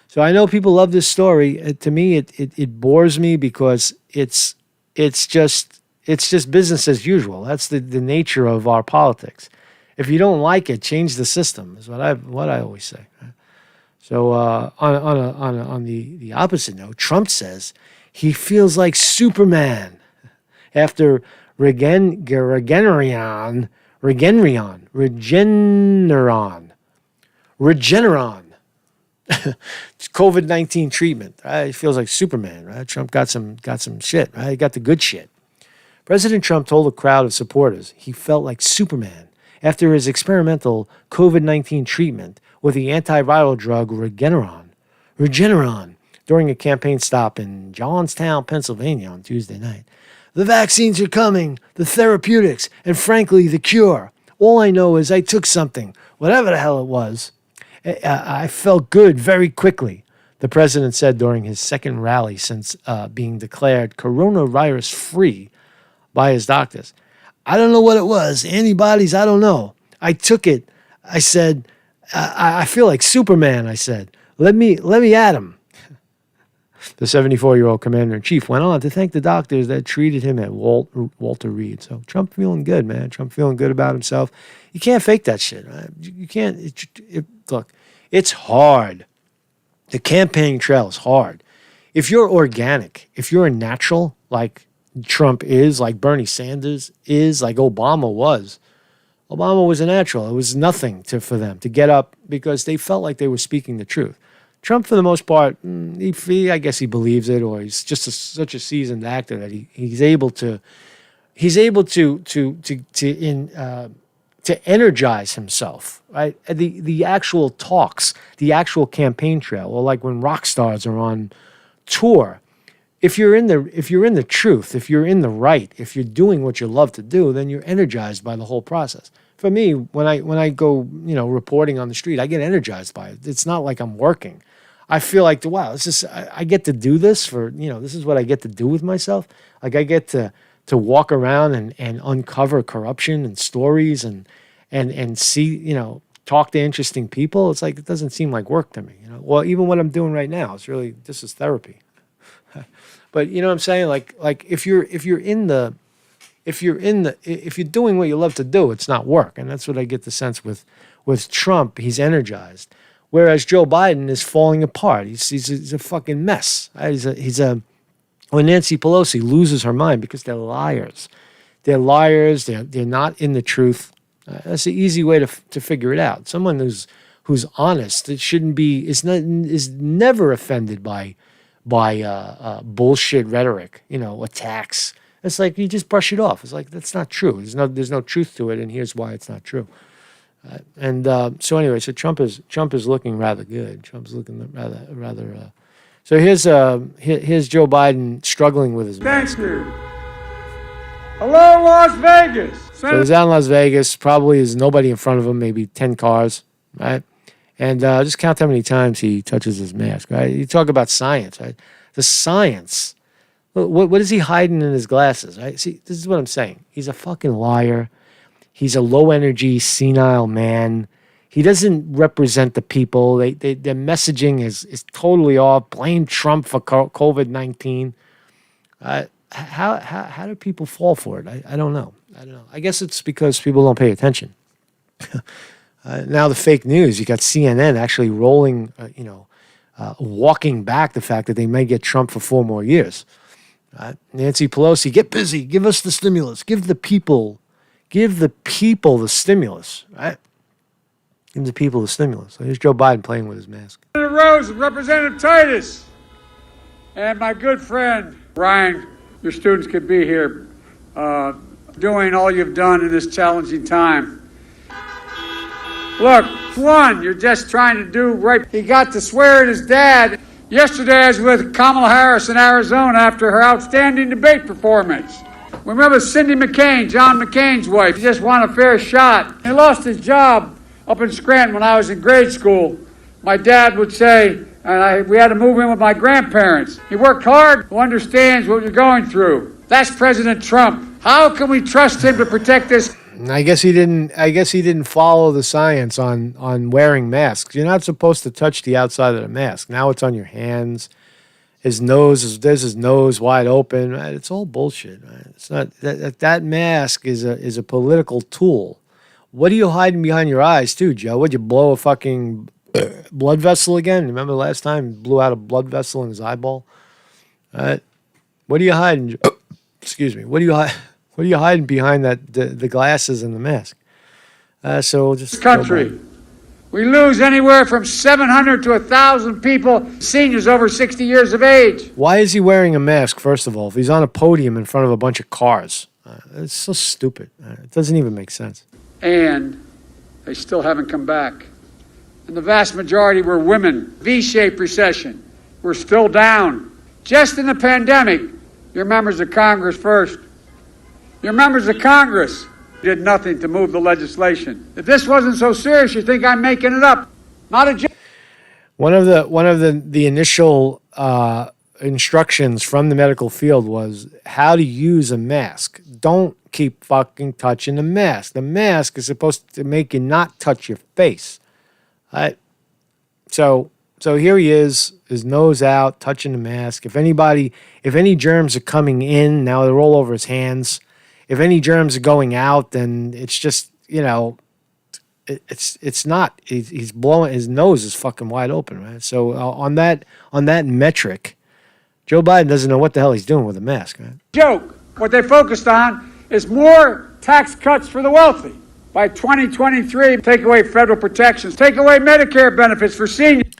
So I know people love this story. To me, it bores me because it's just business as usual. That's the nature of our politics. If you don't like it, change the system. Is what I always say. Right? So on the opposite note, Trump says he feels like Superman after Regeneron COVID-19 treatment. Right? He feels like Superman. Right? Trump got some shit. Right? He got the good shit. President Trump told a crowd of supporters he felt like Superman after his experimental COVID-19 treatment with the antiviral drug Regeneron during a campaign stop in Johnstown, Pennsylvania on Tuesday night. The vaccines are coming, the therapeutics, and frankly, the cure. All I know is I took something, whatever the hell it was. I felt good very quickly, the president said during his second rally since being declared coronavirus-free by his doctors. I don't know what it was. Antibodies, I don't know. I took it. I said, I feel like Superman, I said. Let me at him. The 74-year-old commander-in-chief went on to thank the doctors that treated him at Walter Reed. So Trump feeling good, man. Trump feeling good about himself. You can't fake that shit. Right? You can't. Look, it's hard. The campaign trail is hard. If you're organic, if you're a natural, like Trump is, like Bernie Sanders is, like Obama was a natural. It was nothing for them to get up because they felt like they were speaking the truth. Trump, for the most part, I guess he believes it, or he's just such a seasoned actor that he's able to energize himself, right? The actual talks, the actual campaign trail, or like when rock stars are on tour. If you're in the truth, if you're in the right, if you're doing what you love to do, then you're energized by the whole process. For me, when I go, reporting on the street, I get energized by it. It's not like I'm working. I feel like, wow, I get to do this this is what I get to do with myself. Like I get to walk around and uncover corruption and stories and see, talk to interesting people. It's like, it doesn't seem like work to me. Well, even what I'm doing right now, this is therapy. But you know what I'm saying? Like if you're doing what you love to do, it's not work. And that's what I get the sense with Trump. He's energized. Whereas Joe Biden is falling apart. He's a fucking mess. When Nancy Pelosi loses her mind because they're liars. They're liars. They're not in the truth. That's the easy way to figure it out. Someone who's honest, is never offended by bullshit rhetoric, attacks. It's like you just brush it off. It's like, that's not true. There's no truth to it, and here's why it's not true. So anyway, so Trump is looking rather good. Trump's looking rather. So here's Joe Biden struggling with his mask. Thank you. Hello, Las Vegas. So he's out in Las Vegas. Probably there's nobody in front of him. Maybe 10 cars, right? And just count how many times he touches his mask, right? You talk about science, right? The science. What is he hiding in his glasses, right? See, this is what I'm saying. He's a fucking liar. He's a low-energy, senile man. He doesn't represent the people. Their messaging is totally off. Blame Trump for COVID-19. How do people fall for it? I don't know. I guess it's because people don't pay attention. Now the fake news. You got CNN actually rolling, walking back the fact that they may get Trump for 4 more years. Nancy Pelosi, get busy. Give us the stimulus. Give the people the stimulus, right? Give the people the stimulus. So here's Joe Biden playing with his mask. Senator Rose and Representative Titus, and my good friend Ryan, your students could be here doing all you've done in this challenging time. Look, one, you're just trying to do right. He got to swear at his dad. Yesterday I was with Kamala Harris in Arizona after her outstanding debate performance. Remember Cindy McCain, John McCain's wife. He just won a fair shot. He lost his job up in Scranton when I was in grade school. My dad would say, we had to move in with my grandparents. He worked hard, who understands what you're going through. That's President Trump. How can we trust him to protect this? I guess he didn't follow the science on wearing masks. You're not supposed to touch the outside of the mask. Now it's on your hands. There's his nose wide open. Right? It's all bullshit. Right? It's not that mask is a political tool. What are you hiding behind your eyes too, Joe? Would you blow a fucking blood vessel again? Remember the last time he blew out a blood vessel in his eyeball? Right? What are you hiding? Excuse me. What are you hiding behind the glasses and the mask? So just country. We lose anywhere from 700 to 1,000 people, seniors over 60 years of age. Why is he wearing a mask, first of all, if he's on a podium in front of a bunch of cars? It's so stupid. It doesn't even make sense. And they still haven't come back. And the vast majority were women. V-shaped recession. We're still down. Just in the pandemic, your members of Congress first. Your members of Congress did nothing to move the legislation. If this wasn't so serious, you think I'm making it up. Not a joke. One of the initial instructions from the medical field was how to use a mask. Don't keep fucking touching the mask. The mask is supposed to make you not touch your face. Right? So here he is, his nose out, touching the mask. If any germs are coming in, now they're all over his hands. If any germs are going out, then it's just, it's not. He's blowing, his nose is fucking wide open, right? So on that metric, Joe Biden doesn't know what the hell he's doing with a mask, right? Joke. What they focused on is more tax cuts for the wealthy. By 2023, take away federal protections, take away Medicare benefits for seniors.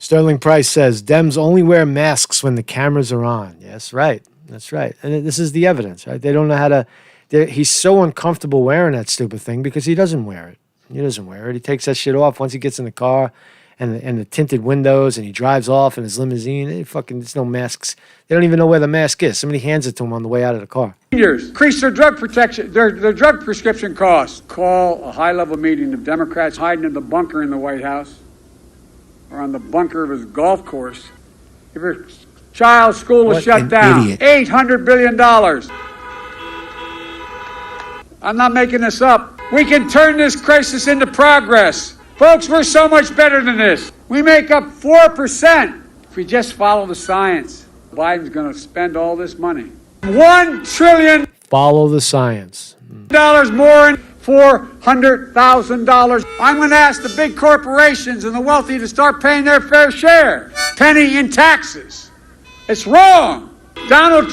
Sterling Price says, Dems only wear masks when the cameras are on. Yes, right. That's right. And this is the evidence, right? They don't know how to... He's so uncomfortable wearing that stupid thing because he doesn't wear it. He takes that shit off once he gets in the car and the tinted windows and he drives off in his limousine. There's no masks. They don't even know where the mask is. Somebody hands it to him on the way out of the car. Seniors increase their drug protection, their drug prescription costs. Call a high-level meeting of Democrats hiding in the bunker in the White House or on the bunker of his golf course. If your child's school is shut down, idiot. $800 billion. I'm not making this up. We can turn this crisis into progress. Folks, we're so much better than this. We make up 4% if we just follow the science. Biden's going to spend all this money. $1 trillion. Follow the science. More in $400,000. I'm going to ask the big corporations and the wealthy to start paying their fair share. Penny in taxes. It's wrong. Donald.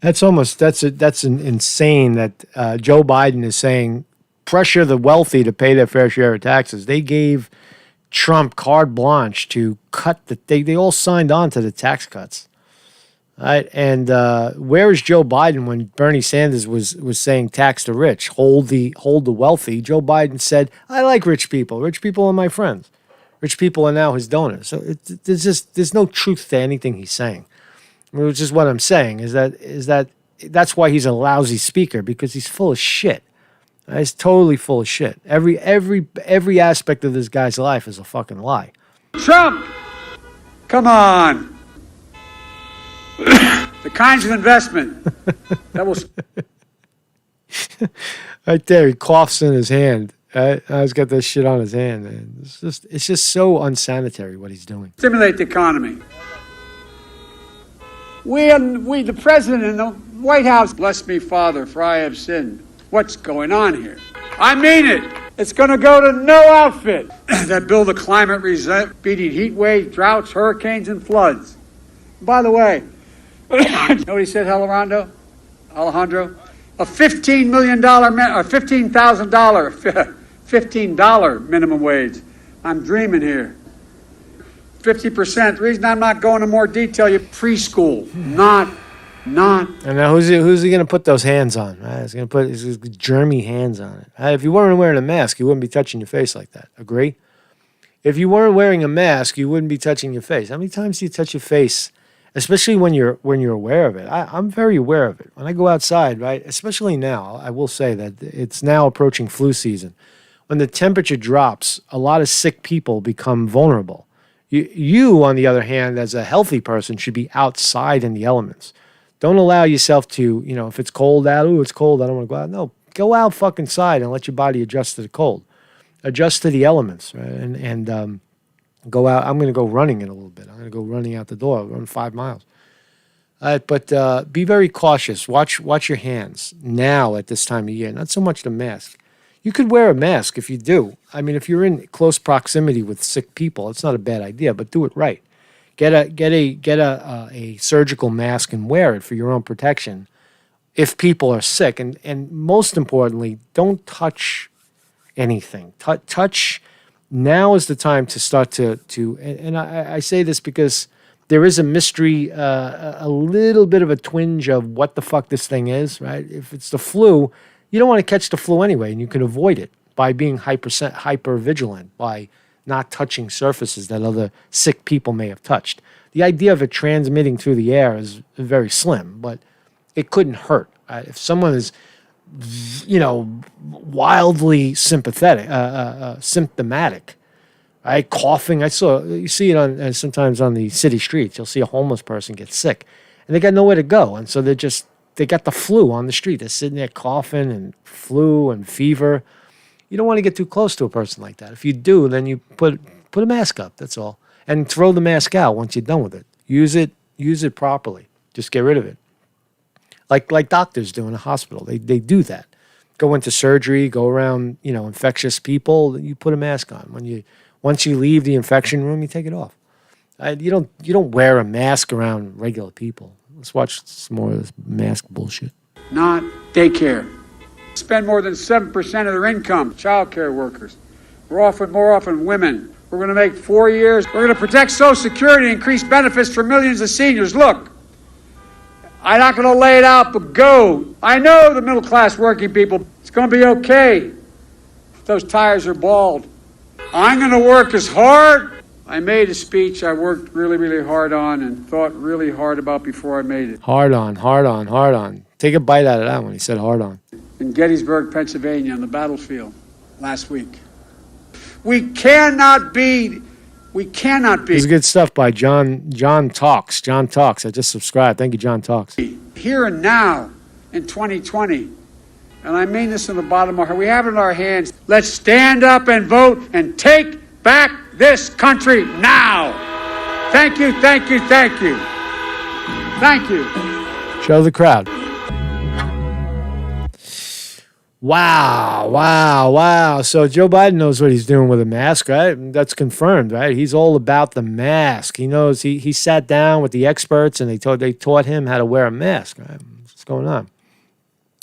That's insane that Joe Biden is saying pressure the wealthy to pay their fair share of taxes. They gave Trump carte blanche to cut they all signed on to the tax cuts. Right? And where is Joe Biden when Bernie Sanders was saying tax the rich, hold the wealthy? Joe Biden said, I like rich people. Rich people are my friends. Rich people are now his donors. So there's no truth to anything he's saying. Which is what I'm saying is that that's why he's a lousy speaker, because he's full of shit. He's totally full of shit. Every aspect of this guy's life is a fucking lie. Trump, come on. The kinds of investment that will... Right there, he coughs in his hand. He's got that shit on his hand. Man. It's just so unsanitary what he's doing. Stimulate the economy. We, the president and the White House, bless me, Father, for I have sinned. What's going on here? I mean it. It's going to go to no outfit that build a climate beating heat waves, droughts, hurricanes, and floods. By the way, you know what he said, Alejandro? A $15,000 $15 minimum wage. I'm dreaming here. 50%. The reason I'm not going into more detail, you preschool, not. And now who's he going to put those hands on? Right? He's going to put his germy hands on it. If you weren't wearing a mask, you wouldn't be touching your face like that. Agree? If you weren't wearing a mask, you wouldn't be touching your face. How many times do you touch your face, especially when you're aware of it? I'm very aware of it. When I go outside, right, especially now, I will say that it's now approaching flu season. When the temperature drops, a lot of sick people become vulnerable. You, on the other hand, as a healthy person, should be outside in the elements. Don't allow yourself to, if it's cold out, it's cold, I don't want to go out. No, go out fucking side and let your body adjust to the cold. Adjust to the elements, right? And go out. I'm going to go running in a little bit. I'm going to go running out the door, run 5 miles. But be very cautious. Watch your hands now at this time of year. Not so much the mask. You could wear a mask if you do. I mean, if you're in close proximity with sick people, it's not a bad idea, but do it right. Get a surgical mask and wear it for your own protection if people are sick. And most importantly, don't touch anything. Touch, now is the time to start to and I say this because there is a mystery, a little bit of a twinge of what the fuck this thing is, right? If it's the flu, you don't want to catch the flu anyway, and you can avoid it by being hyper vigilant, by not touching surfaces that other sick people may have touched. The idea of it transmitting through the air is very slim, but it couldn't hurt. If someone is, wildly sympathetic, symptomatic, right? Coughing. You see it on sometimes on the city streets. You'll see a homeless person get sick, and they got nowhere to go, and so they got the flu on the street. They're sitting there coughing and flu and fever. You don't want to get too close to a person like that. If you do, then you put a mask up. That's all, and throw the mask out once you're done with it. Use it properly. Just get rid of it. Like doctors do in a hospital. They do that. Go into surgery, go around, infectious people, you put a mask on. Once you leave the infection room, you take it off. You don't wear a mask around regular people. Let's watch some more of this mask bullshit. Not daycare. Spend more than 7% of their income, child care workers. More often women. We're going to make 4 years. We're going to protect Social Security, increase benefits for millions of seniors. Look, I'm not going to lay it out, but go. I know the middle-class working people. It's going to be okay. Those tires are bald. I'm going to work as hard. I made a speech I worked really, really hard on and thought really hard about before I made it. Hard on. Take a bite out of that one. He said hard on. In Gettysburg, Pennsylvania, on the battlefield last week. We cannot be. This is good stuff by John Talks. John Talks. I just subscribed. Thank you, John Talks. Here and now in 2020. And I mean this from the bottom of our heart. We have it in our hands. Let's stand up and vote and take back this country now. Thank you. Thank you. Show the crowd. Wow. So Joe Biden knows what he's doing with a mask, right? That's confirmed, right? He's all about the mask. He knows he sat down with the experts and they taught him how to wear a mask, right? What's going on?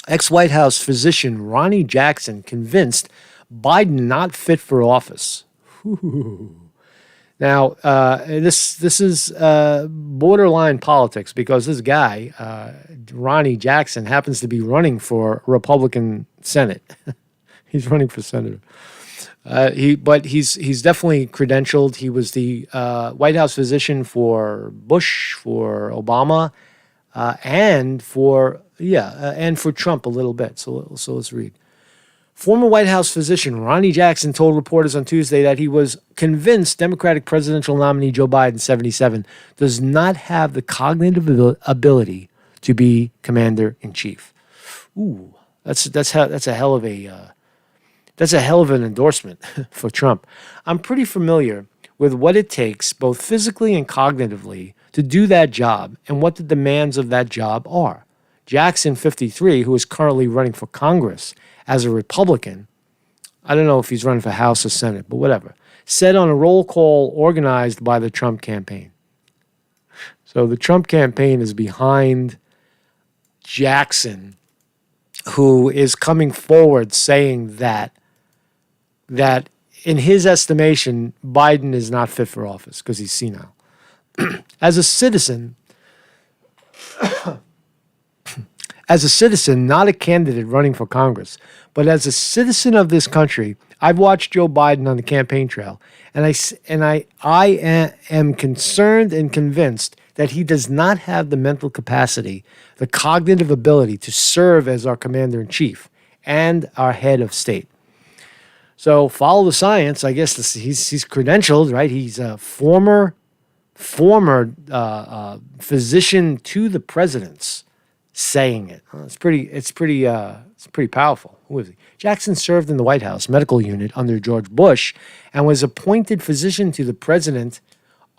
Ex-White House physician Ronnie Jackson convinced Biden not fit for office. Ooh. Now, this is borderline politics because this guy, Ronnie Jackson, happens to be running for Republican Senate. He's running for senator. He's definitely credentialed. He was the White House physician for Bush, for Obama, and for Trump a little bit. So let's read. Former White House physician Ronnie Jackson told reporters on Tuesday that he was convinced Democratic presidential nominee Joe Biden, 77, does not have the cognitive ability to be commander-in-chief. Ooh, that's a hell of an endorsement for Trump. I'm pretty familiar with what it takes, both physically and cognitively, to do that job and what the demands of that job are. Jackson, 53, who is currently running for Congress as a Republican, I don't know if he's running for House or Senate, but whatever, said on a roll call organized by the Trump campaign. So the Trump campaign is behind Jackson, who is coming forward saying that that in his estimation, Biden is not fit for office because he's senile. As a citizen, not a candidate running for Congress, but as a citizen of this country, I've watched Joe Biden on the campaign trail, and I am concerned and convinced that he does not have the mental capacity, the cognitive ability to serve as our commander-in-chief and our head of state. So follow the science. I guess he's credentialed, right? He's a former physician to the presidents saying it. It's pretty powerful. Who is he? Jackson served in the White House medical unit under George Bush and was appointed physician to the president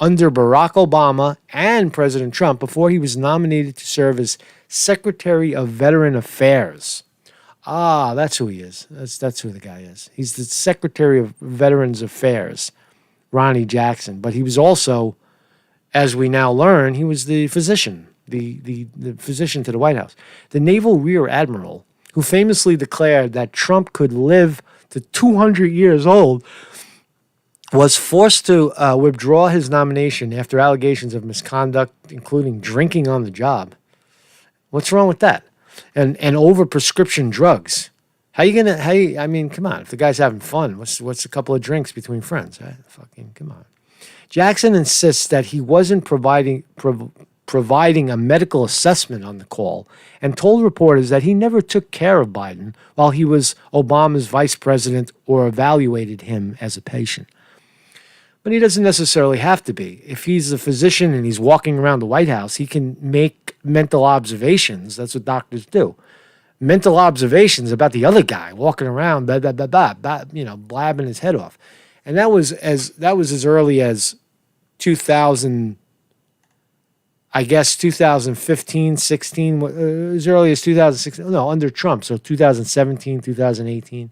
under Barack Obama and President Trump before he was nominated to serve as Secretary of Veteran Affairs. Ah, that's who he is. That's who the guy is. He's the Secretary of Veterans Affairs, Ronnie Jackson. But he was also, as we now learn, he was the physician, the physician to the White House. The Naval Rear Admiral, who famously declared that Trump could live to 200 years old, was forced to withdraw his nomination after allegations of misconduct, including drinking on the job. What's wrong with that? And over prescription drugs. I mean, come on. If the guy's having fun, what's a couple of drinks between friends? Right? Fucking come on. Jackson insists that he wasn't providing a medical assessment on the call and told reporters that he never took care of Biden while he was Obama's vice president or evaluated him as a patient. But he doesn't necessarily have to be. If he's a physician and he's walking around the White House, he can make mental observations. That's what doctors do. Mental observations about the other guy walking around, blabbing his head off. And that was as early as 2000. I guess 2015, 16, as early as 2016. No, under Trump, so 2017, 2018.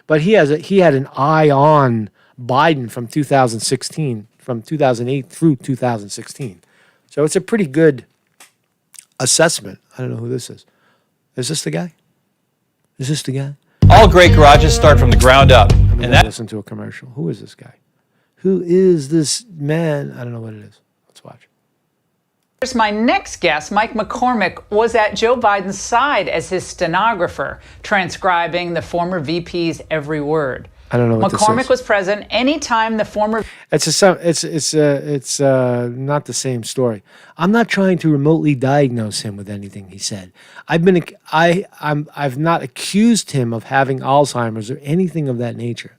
But he had an eye on Biden from 2016, from 2008 through 2016. So it's a pretty good assessment. I don't know who this is. Is this the guy? Is this the guy? All great garages start from the ground up. And that listen to a commercial. Who is this guy? Who is this man? I don't know what it is. Let's watch. Here's my next guest. Mike McCormick was at Joe Biden's side as his stenographer, transcribing the former VP's every word. I don't know what this is. McCormick was present anytime the former. It's not the same story. I'm not trying to remotely diagnose him with anything he said. I've not accused him of having Alzheimer's or anything of that nature.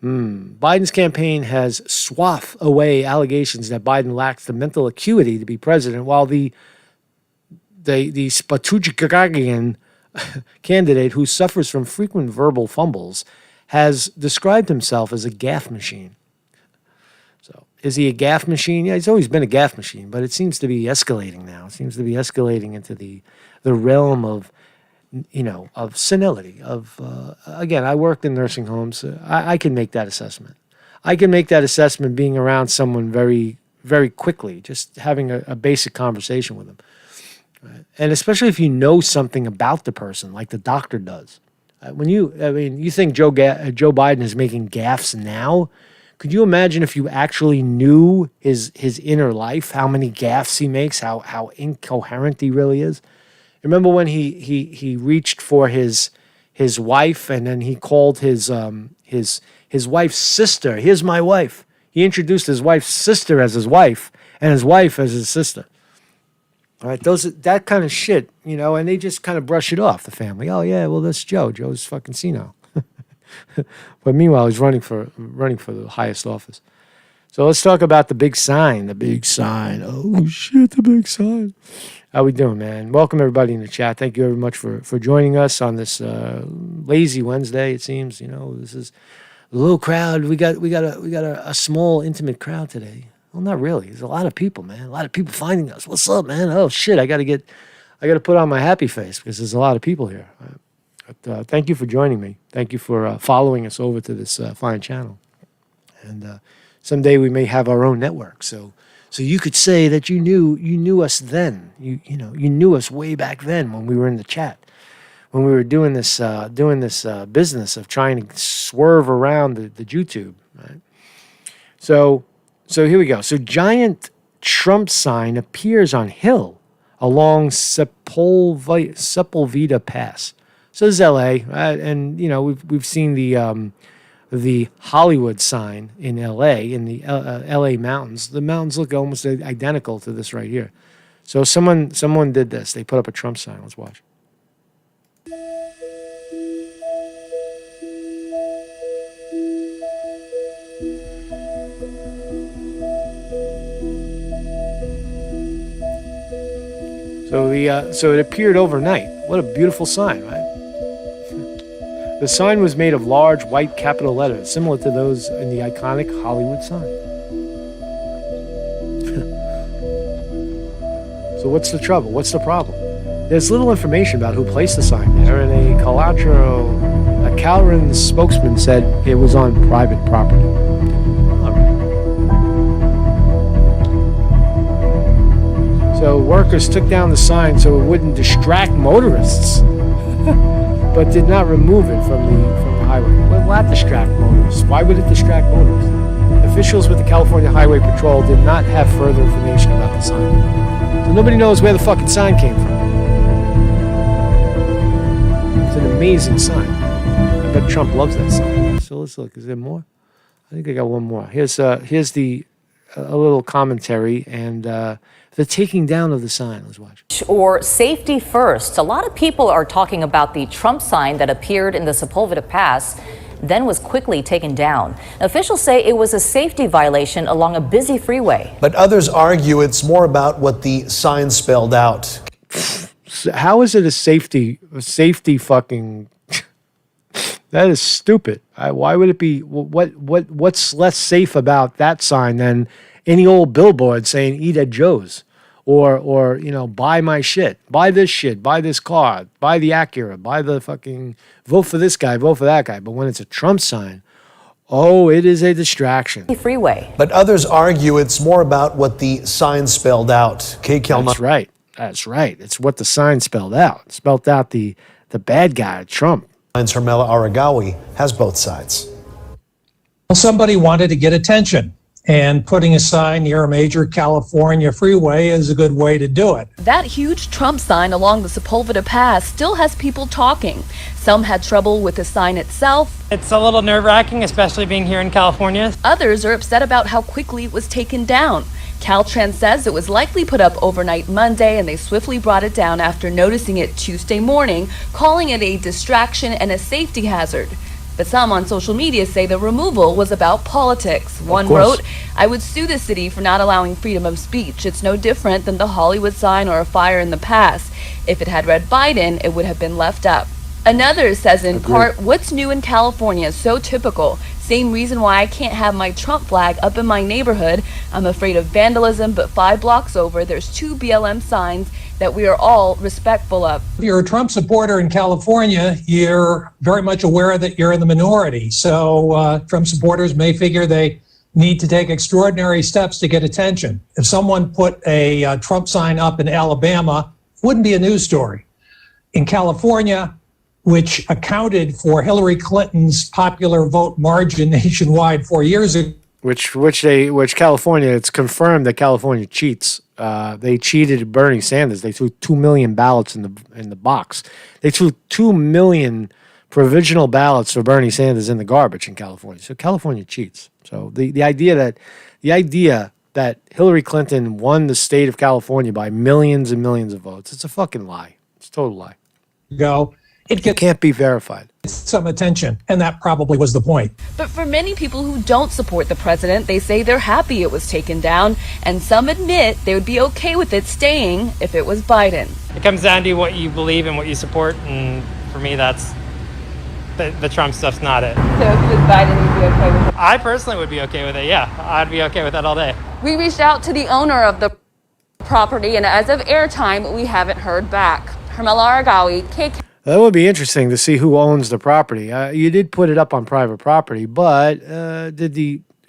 Biden's campaign has swathed away allegations that Biden lacks the mental acuity to be president, while the Spatuchikagian candidate, who suffers from frequent verbal fumbles, has described himself as a gaffe machine. So, is he a gaffe machine? Yeah, he's always been a gaffe machine, but it seems to be escalating now. It seems to be escalating into the realm of senility. Again, I worked in nursing homes. I can make that assessment. I can make that assessment being around someone very, very quickly, just having a basic conversation with them. Right? And especially if you know something about the person, like the doctor does. You think Joe Biden is making gaffes now? Could you imagine if you actually knew his inner life, how many gaffes he makes, how incoherent he really is? Remember when he reached for his wife, and then he called his wife's sister. Here's my wife. He introduced his wife's sister as his wife, and his wife as his sister. All right, that kind of shit, and they just kind of brush it off, the family. Oh yeah, well that's Joe. Joe's fucking senile. But meanwhile, he's running for the highest office. So let's talk about the big sign. The big sign. Oh shit, the big sign. How we doing, man? Welcome everybody in the chat. Thank you very much for joining us on this lazy Wednesday. It seems this is a little crowd. We got a small intimate crowd today. Well, not really. There's a lot of people, man. A lot of people finding us. What's up, man? Oh shit, I got to put on my happy face because there's a lot of people here. But thank you for joining me. Thank you for following us over to this fine channel. And someday we may have our own network. So you could say that you knew us then. You knew us way back then when we were in the chat. when we were doing this business of trying to swerve around the Jew-tube, right? So here we go. So giant Trump sign appears on hill along Sepulveda Pass. So this is L.A., right? And we've seen the Hollywood sign in L.A. in the L.A. mountains. The mountains look almost identical to this right here. So someone did this. They put up a Trump sign. Let's watch. So it appeared overnight. What a beautiful sign, right? The sign was made of large white capital letters, similar to those in the iconic Hollywood sign. So what's the trouble? What's the problem? There's little information about who placed the sign there, and a Calren spokesman said it was on private property. All right. So workers took down the sign so it wouldn't distract motorists, but did not remove it from the highway. Well, why distract motorists? Why would it distract motorists? Officials with the California Highway Patrol did not have further information about the sign. So nobody knows where the fucking sign came from. It's an amazing sign. I bet Trump loves that sign. So let's look. Is there more? I think I got one more. Here's a little commentary and the taking down of the sign. Let's watch. Or safety first. A lot of people are talking about the Trump sign that appeared in the Sepulveda Pass, then was quickly taken down. Officials say it was a safety violation along a busy freeway. But others argue it's more about what the sign spelled out. How is it a safety fucking... That is stupid. Why would it be... What's less safe about that sign than any old billboard saying "Eat at Joe's" or buy my shit, buy this shit, buy this car, buy the Acura, buy the fucking vote for this guy, vote for that guy. But when it's a Trump sign, oh, it is a distraction. Freeway. But others argue it's more about what the sign spelled out. That's right. That's right. It's what the sign spelled out. It spelled out the bad guy, Trump. Hermela Aragawi has both sides. Well, somebody wanted to get attention, and putting a sign near a major California freeway is a good way to do it. That huge Trump sign along the Sepulveda Pass still has people talking. Some had trouble with the sign itself. It's a little nerve-wracking, especially being here in California. Others are upset about how quickly it was taken down. Caltrans says it was likely put up overnight Monday, and they swiftly brought it down after noticing it Tuesday morning, calling it a distraction and a safety hazard. But some on social media say the removal was about politics. One wrote, "I would sue the city for not allowing freedom of speech. It's no different than the Hollywood sign or a fire in the past. If it had read Biden, it would have been left up." Another says in part, "What's new in California is so typical. Same reason why I can't have my Trump flag up in my neighborhood. I'm afraid of vandalism, but 5 blocks over, there's 2 BLM signs that we are all respectful of." If you're a Trump supporter in California, you're very much aware that you're in the minority. So Trump supporters may figure they need to take extraordinary steps to get attention. If someone put a Trump sign up in Alabama, it wouldn't be a news story. In California, which accounted for Hillary Clinton's popular vote margin nationwide 4 years ago. Which California, it's confirmed that California cheats. They cheated Bernie Sanders. They threw 2 million ballots in the box. They threw 2 million provisional ballots for Bernie Sanders in the garbage in California. So California cheats. So the idea that Hillary Clinton won the state of California by millions and millions of votes, it's a fucking lie. It's a total lie. It can't be verified. Some attention, and that probably was the point. But for many people who don't support the president, they say they're happy it was taken down, and some admit they would be okay with it staying if it was Biden. It comes down to what you believe and what you support, and for me, that's the Trump stuff's not it. So if it was Biden, you'd be okay with it? I personally would be okay with it, yeah. I'd be okay with that all day. We reached out to the owner of the property, and as of airtime, we haven't heard back. Hermela Aragawi, KK. That would be interesting to see who owns the property. You did put it up on private property, but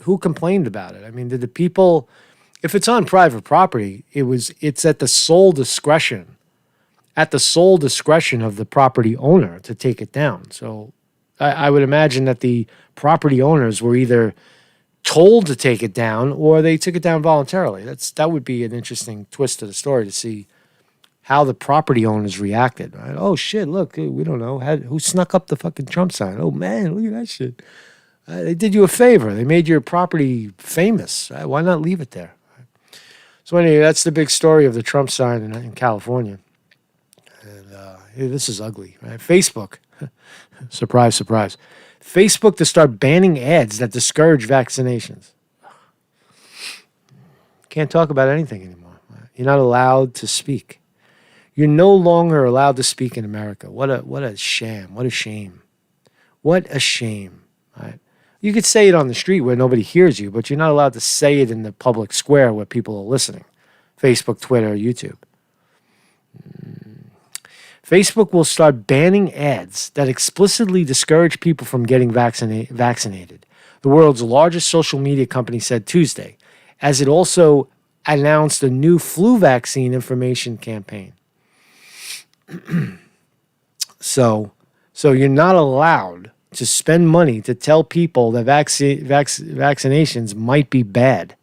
who complained about it? I mean, did the people? If it's on private property, it's at the sole discretion at the sole discretion of the property owner to take it down. So I would imagine that the property owners were either told to take it down or they took it down voluntarily. That would be an interesting twist to the story to see how the property owners reacted. Right? Oh shit! Look, we don't know who snuck up the fucking Trump sign. Oh man, look at that shit. They did you a favor. They made your property famous. Right? Why not leave it there? Right? So anyway, that's the big story of the Trump sign in California. And this is ugly. Right? Facebook, surprise, surprise. Facebook to start banning ads that discourage vaccinations. Can't talk about anything anymore. Right? You're not allowed to speak. You're no longer allowed to speak in America. What a sham. What a shame. What a shame. Right? You could say it on the street where nobody hears you, but you're not allowed to say it in the public square where people are listening. Facebook, Twitter, YouTube. Facebook will start banning ads that explicitly discourage people from getting vaccinated, the world's largest social media company said Tuesday, as it also announced a new flu vaccine information campaign. So you're not allowed to spend money to tell people that vaccinations might be bad.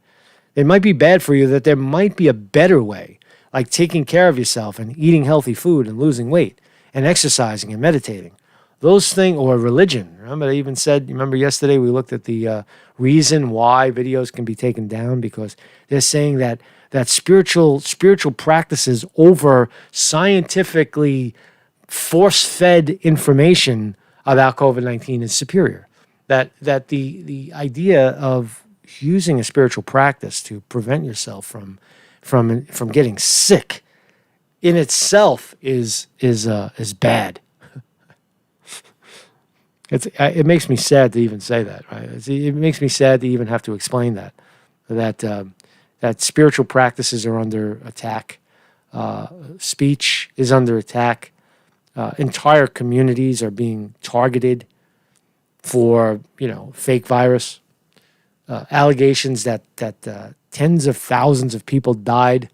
They might be bad for you, that there might be a better way, like taking care of yourself and eating healthy food and losing weight and exercising and meditating. Those things, or religion. Remember, I even said, remember yesterday we looked at the reason why videos can be taken down, because they're saying that spiritual practices over scientifically force-fed information about COVID-19 is superior. That the idea of using a spiritual practice to prevent yourself from getting sick in itself is bad. It makes me sad to even say that. Right? It makes me sad to even have to explain that spiritual practices are under attack. Speech is under attack. Entire communities are being targeted for, fake virus. Allegations that tens of thousands of people died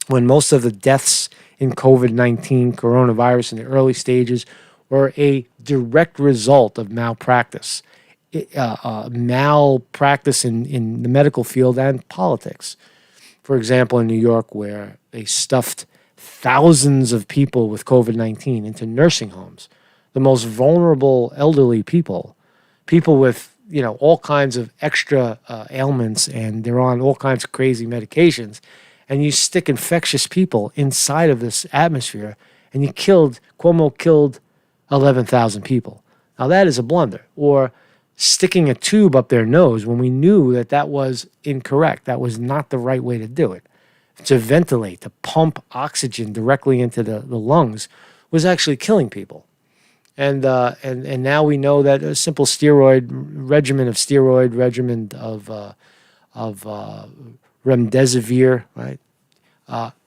when most of the deaths in COVID-19 coronavirus in the early stages were a direct result of malpractice. Malpractice in the medical field and politics. For example, in New York, where they stuffed thousands of people with COVID-19 into nursing homes, the most vulnerable elderly people with, all kinds of extra ailments, and they're on all kinds of crazy medications, and you stick infectious people inside of this atmosphere, and Cuomo killed 11,000 people. Now that is a blunder. Or sticking a tube up their nose when we knew that was incorrect. That was not the right way to do it. To ventilate, to pump oxygen directly into the lungs was actually killing people. And now we know that a simple regimen of remdesivir, right,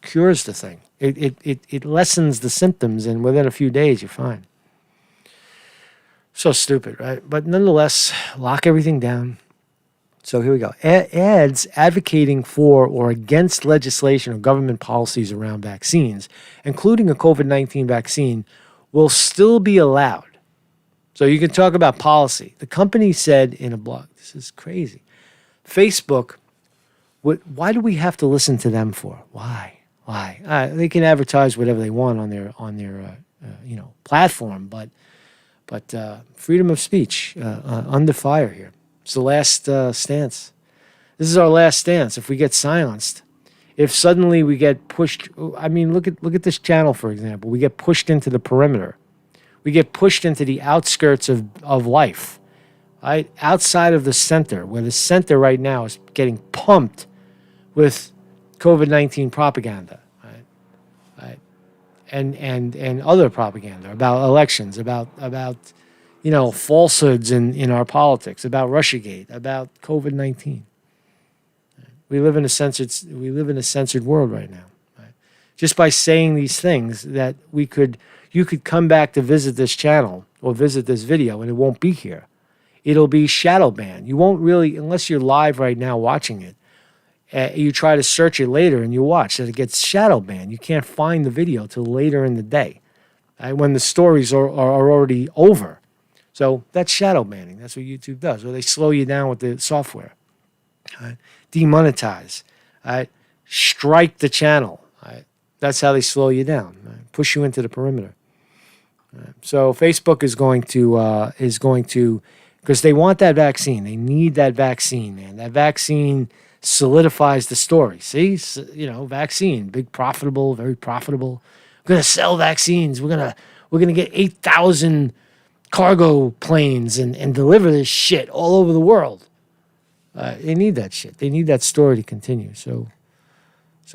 cures the thing. It lessens the symptoms, and within a few days you're fine. So stupid, right? But nonetheless, lock everything down. So here we go. Ads advocating for or against legislation or government policies around vaccines, including a COVID-19 vaccine, will still be allowed. So you can talk about policy. The company said in a blog, this is crazy. Facebook, why do we have to listen to them for? Why? They can advertise whatever they want on their platform, but freedom of speech under fire here. It's the last stance. This is our last stance. If we get silenced, if suddenly we get pushed, look at this channel, for example. We get pushed into the perimeter. We get pushed into the outskirts of life, right? Outside of the center, where the center right now is getting pumped with COVID-19 propaganda, right? And other propaganda about elections, about falsehoods in our politics, about Russiagate, about COVID-19. We live in a censored world right now. Right? Just by saying these things, that you could come back to visit this channel or visit this video, and it won't be here. It'll be shadow banned. You won't really, unless you're live right now watching it, you try to search it later and you watch that it gets shadow banned. You can't find the video till later in the day, when the stories are already over. So that's shadow banning. That's what YouTube does. Or they slow you down with the software. Right? Demonetize. Right? Strike the channel. Right? That's how they slow you down. Right? Push you into the perimeter. Right? So Facebook is going to because they want that vaccine. They need that vaccine, man. That vaccine solidifies the story. See, vaccine, big profitable, very profitable. We're gonna sell vaccines. We're gonna get 8,000 cargo planes and deliver this shit all over the world. They need that shit. They need that story to continue. So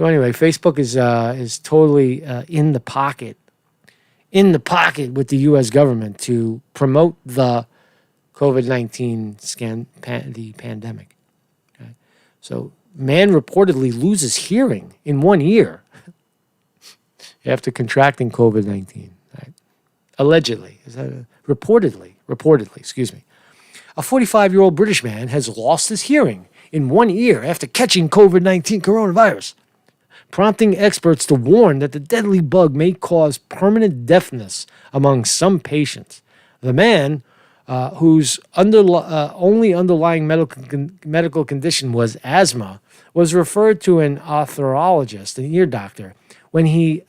anyway, Facebook is totally in the pocket with the U.S. government to promote the COVID-19 the pandemic. Okay? So, man reportedly loses hearing in 1 year after contracting COVID-19. Right? Allegedly. Is that reportedly, excuse me. A 45-year-old British man has lost his hearing in 1 year after catching COVID-19 coronavirus, prompting experts to warn that the deadly bug may cause permanent deafness among some patients. The man, whose only underlying medical condition was asthma, was referred to an othologist, an ear doctor, when he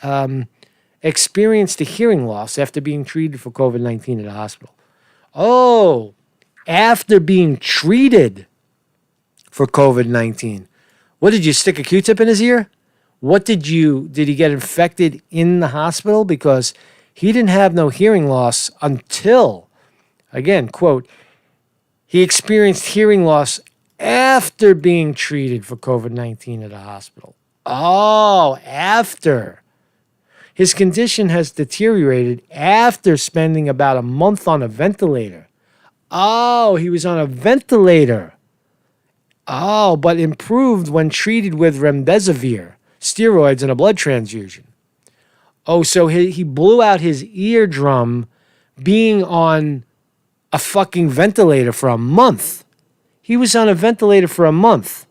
experienced a hearing loss after being treated for COVID-19 at a hospital. Oh, after being treated for COVID-19. What did you stick a Q-tip in his ear? Did he get infected in the hospital? Because he didn't have no hearing loss until, again, quote, he experienced hearing loss after being treated for COVID-19 at a hospital. Oh, after. His condition has deteriorated after spending about a month on a ventilator. Oh, he was on a ventilator. Oh, but improved when treated with remdesivir, steroids, and a blood transfusion. Oh, so he blew out his eardrum being on a fucking ventilator for a month. He was on a ventilator for a month.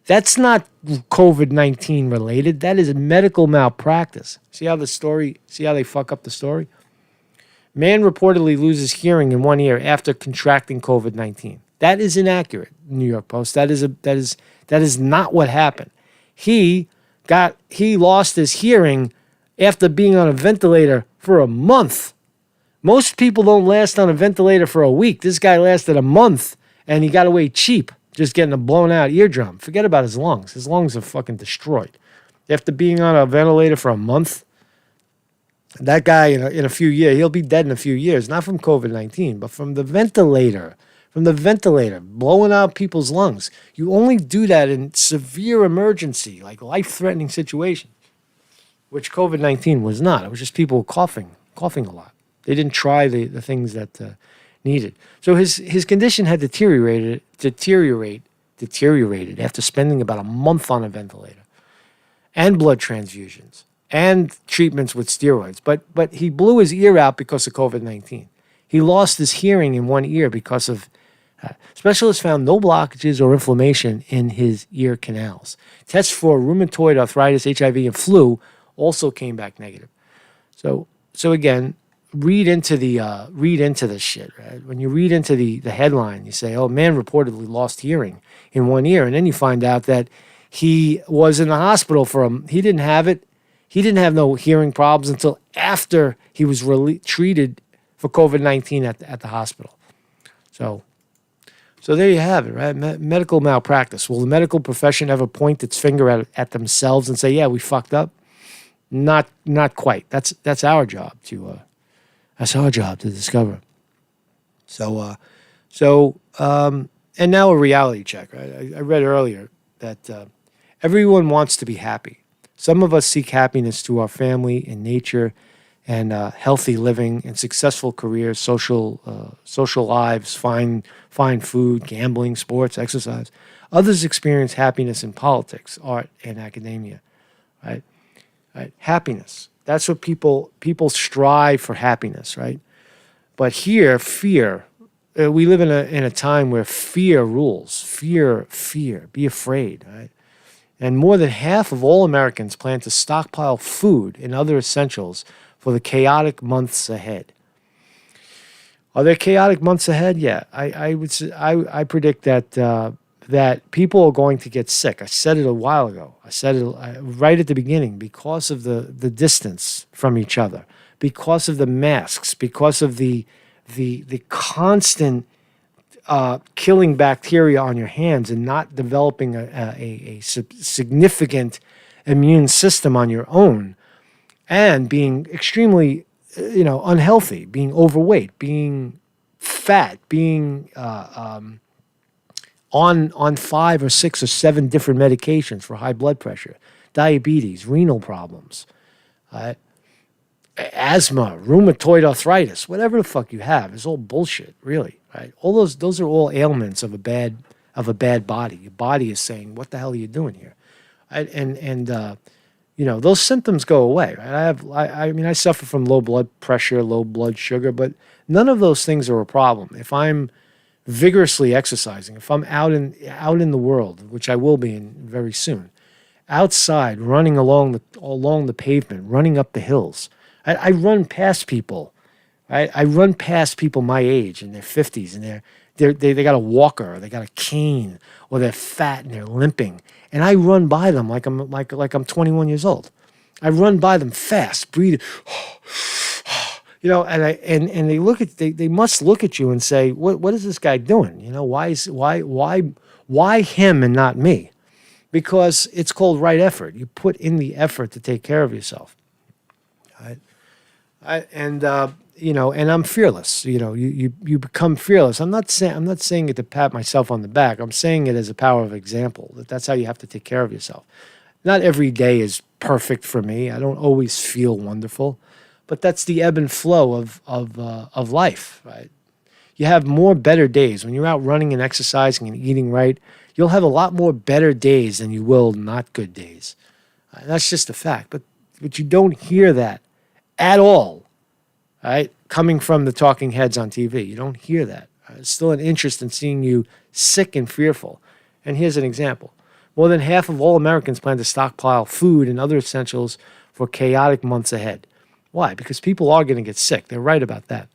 That's not COVID-19 related. That is medical malpractice. See how they fuck up the story? Man reportedly loses hearing in 1 year after contracting COVID-19. That is inaccurate, New York Post. That is not what happened. He lost his hearing after being on a ventilator for a month. Most people don't last on a ventilator for a week. This guy lasted a month, and he got away cheap, just getting a blown out eardrum. Forget about his lungs. His lungs are fucking destroyed. After being on a ventilator for a month, that guy in a few years, he'll be dead in a few years, not from COVID-19, but from the ventilator. From the ventilator, blowing out people's lungs. You only do that in severe emergency, like life-threatening situations, which COVID-19 was not. It was just people coughing a lot. They didn't try the things that needed. So his condition had deteriorated after spending about a month on a ventilator and blood transfusions and treatments with steroids. But he blew his ear out because of COVID-19. He lost his hearing in 1 ear because of specialists found no blockages or inflammation in his ear canals. Tests for rheumatoid arthritis, HIV, and flu also came back negative. So again, read into this shit, right? When you read into the headline, you say, "Oh, man reportedly lost hearing in 1 ear," and then you find out that he was in the hospital he didn't have it. He didn't have no hearing problems until after he was treated for COVID-19 at the hospital. So there you have it, right? Medical malpractice. Will the medical profession ever point its finger at themselves and say, "Yeah, we fucked up"? Not quite. That's our job to discover. And now a reality check. Right? I read earlier that everyone wants to be happy. Some of us seek happiness through our family and nature, and healthy living and successful careers, social lives, fine food, gambling, sports, exercise. Others experience happiness in politics, art, and academia. Right? Happiness. That's what people strive for happiness, right? But here, fear we live in a time where fear rules. Fear. Be afraid, right? And more than half of all Americans plan to stockpile food and other essentials for the chaotic months ahead. Are there chaotic months ahead? Yeah, I would say, I predict that that people are going to get sick. I said it a while ago. I said it right at the beginning because of the distance from each other, because of the masks, because of the constant killing bacteria on your hands and not developing a significant immune system on your own, and being extremely unhealthy, being overweight, being fat, being on 5 or 6 or 7 different medications for high blood pressure, diabetes, renal problems, asthma, rheumatoid arthritis, whatever the fuck you have, is all bullshit, really, right? All those are all ailments of a bad body. Your body is saying, "What the hell are you doing here?" Those symptoms go away, right? I suffer from low blood pressure, low blood sugar, but none of those things are a problem. If I'm vigorously exercising, if I'm out in the world, which I will be in very soon, outside running along the pavement, running up the hills, I run past people. I run past people my age in their 50s, and they got a walker, or they got a cane, or they're fat and they're limping, and I run by them like I'm 21 years old. I run by them fast, breathing, and they must look at you and say, what is this guy doing? Why him and not me? Because it's called right effort. You put in the effort to take care of yourself. Right? And I'm fearless. You become fearless. I'm not saying it to pat myself on the back. I'm saying it as a power of example. That's how you have to take care of yourself. Not every day is perfect for me. I don't always feel wonderful, but that's the ebb and flow of life, right? You have more better days when you're out running and exercising and eating right. You'll have a lot more better days than you will not good days. That's just a fact. But you don't hear that at all, right? Coming from the talking heads on TV. You don't hear that. It's still an interest in seeing you sick and fearful. And here's an example. More than half of all Americans plan to stockpile food and other essentials for chaotic months ahead. Why? Because people are going to get sick. They're right about that.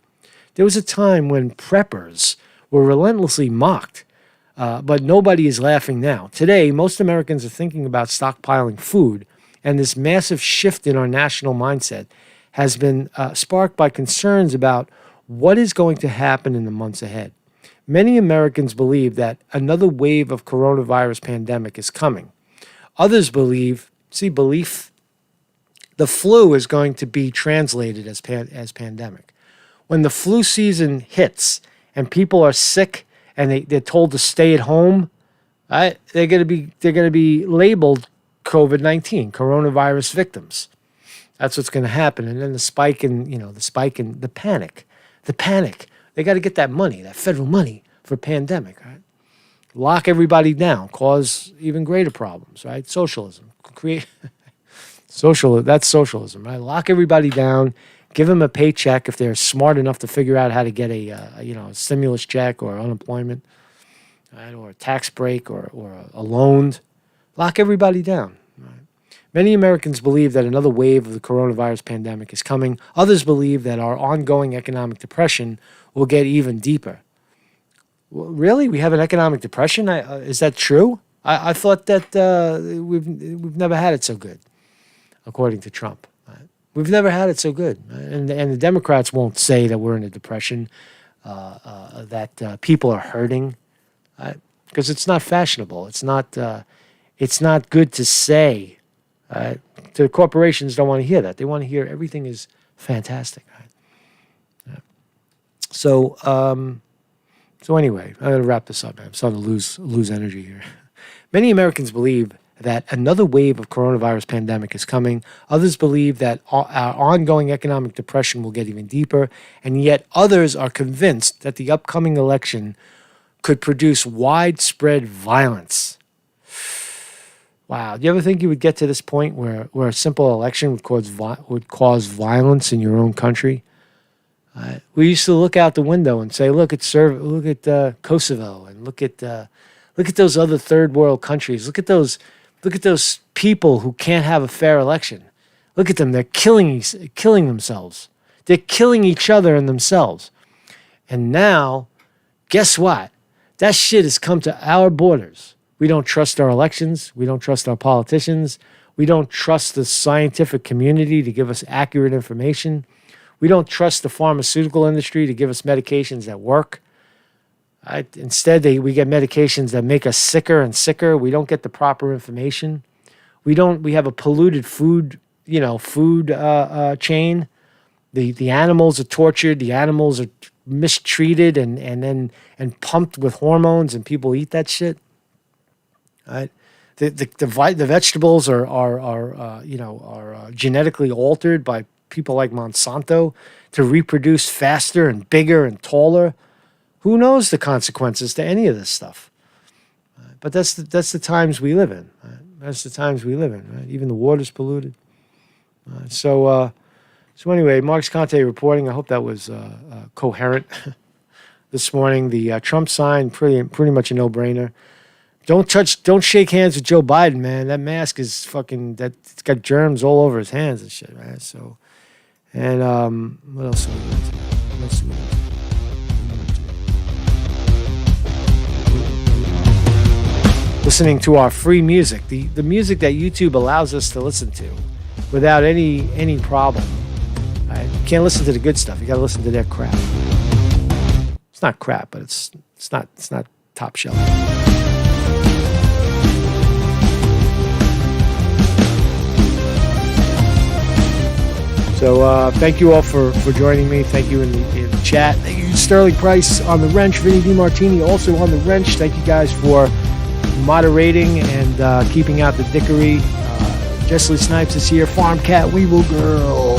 There was a time when preppers were relentlessly mocked, but nobody is laughing now. Today, most Americans are thinking about stockpiling food, and this massive shift in our national mindset has been sparked by concerns about what is going to happen in the months ahead. Many Americans believe that another wave of coronavirus pandemic is coming. Others believe, the flu is going to be translated as pandemic. When the flu season hits and people are sick and they're told to stay at home, right, they're going to be labeled COVID-19, coronavirus victims. That's what's going to happen. And then the panic. They got to get that money, that federal money for pandemic, right? Lock everybody down, cause even greater problems, right? Socialism. That's socialism, right? Lock everybody down, give them a paycheck if they're smart enough to figure out how to get a stimulus check or unemployment, right? Or a tax break or a loan. Lock everybody down. Right? Many Americans believe that another wave of the coronavirus pandemic is coming. Others believe that our ongoing economic depression will get even deeper. Well, really? We have an economic depression? Is that true? I thought that we've never had it so good, according to Trump. Right? We've never had it so good. Right? And the Democrats won't say that we're in a depression, that people are hurting, right? Because it's not fashionable. It's not good to say. The corporations don't want to hear that. They want to hear everything is fantastic. Right? Yeah. So anyway, I'm going to wrap this up, man. I'm starting to lose energy here. Many Americans believe that another wave of coronavirus pandemic is coming. Others believe that our ongoing economic depression will get even deeper, and yet others are convinced that the upcoming election could produce widespread violence. Wow. Do you ever think you would get to this point where a simple election would cause violence in your own country? We used to look out the window and say, look at Kosovo, and look at those other third world countries. Look at those people who can't have a fair election. Look at them. They're killing themselves. They're killing each other and themselves. And now, guess what? That shit has come to our borders. We don't trust our elections. We don't trust our politicians. We don't trust the scientific community to give us accurate information. We don't trust the pharmaceutical industry to give us medications that work. Instead, we get medications that make us sicker and sicker. We don't get the proper information. We have a polluted food chain. The animals are tortured. The animals are mistreated and pumped with hormones, and people eat that shit. Right? The vegetables are genetically altered by people like Monsanto to reproduce faster and bigger and taller. Who knows the consequences to any of this stuff? But that's the times we live in. Right? That's the times we live in. Right? Even the water's polluted. So anyway, Mark's Conte reporting. I hope that was coherent this morning. The Trump sign, pretty much a no-brainer. Don't shake hands with Joe Biden, man. That mask is it's got germs all over his hands and shit, right? So, and what else? Listening to our free music, the music that YouTube allows us to listen to without any problem. Right? You can't listen to the good stuff. You got to listen to their crap. It's not crap, but it's not top shelf. So thank you all for joining me. Thank you in the chat. Thank you, Sterling Price on the wrench. Vinny DiMartini also on the wrench. Thank you guys for moderating and keeping out the dickery. Jessley Snipes is here. Farm Cat Weevil Girl.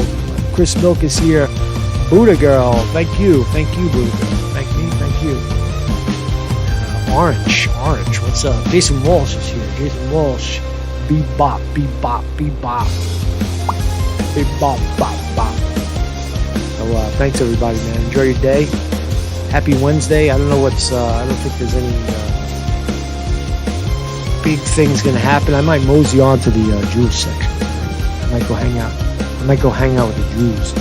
Chris Milk is here. Buddha Girl. Thank you, Buddha Girl. Thank you. Orange. What's up? Jason Walsh is here. Jason Walsh. Bebop. Bop. So thanks everybody, man. Enjoy your day. Happy Wednesday. I don't know I don't think there's any big things gonna happen. I might mosey on to the Jewish section. I might go hang out with the Jews.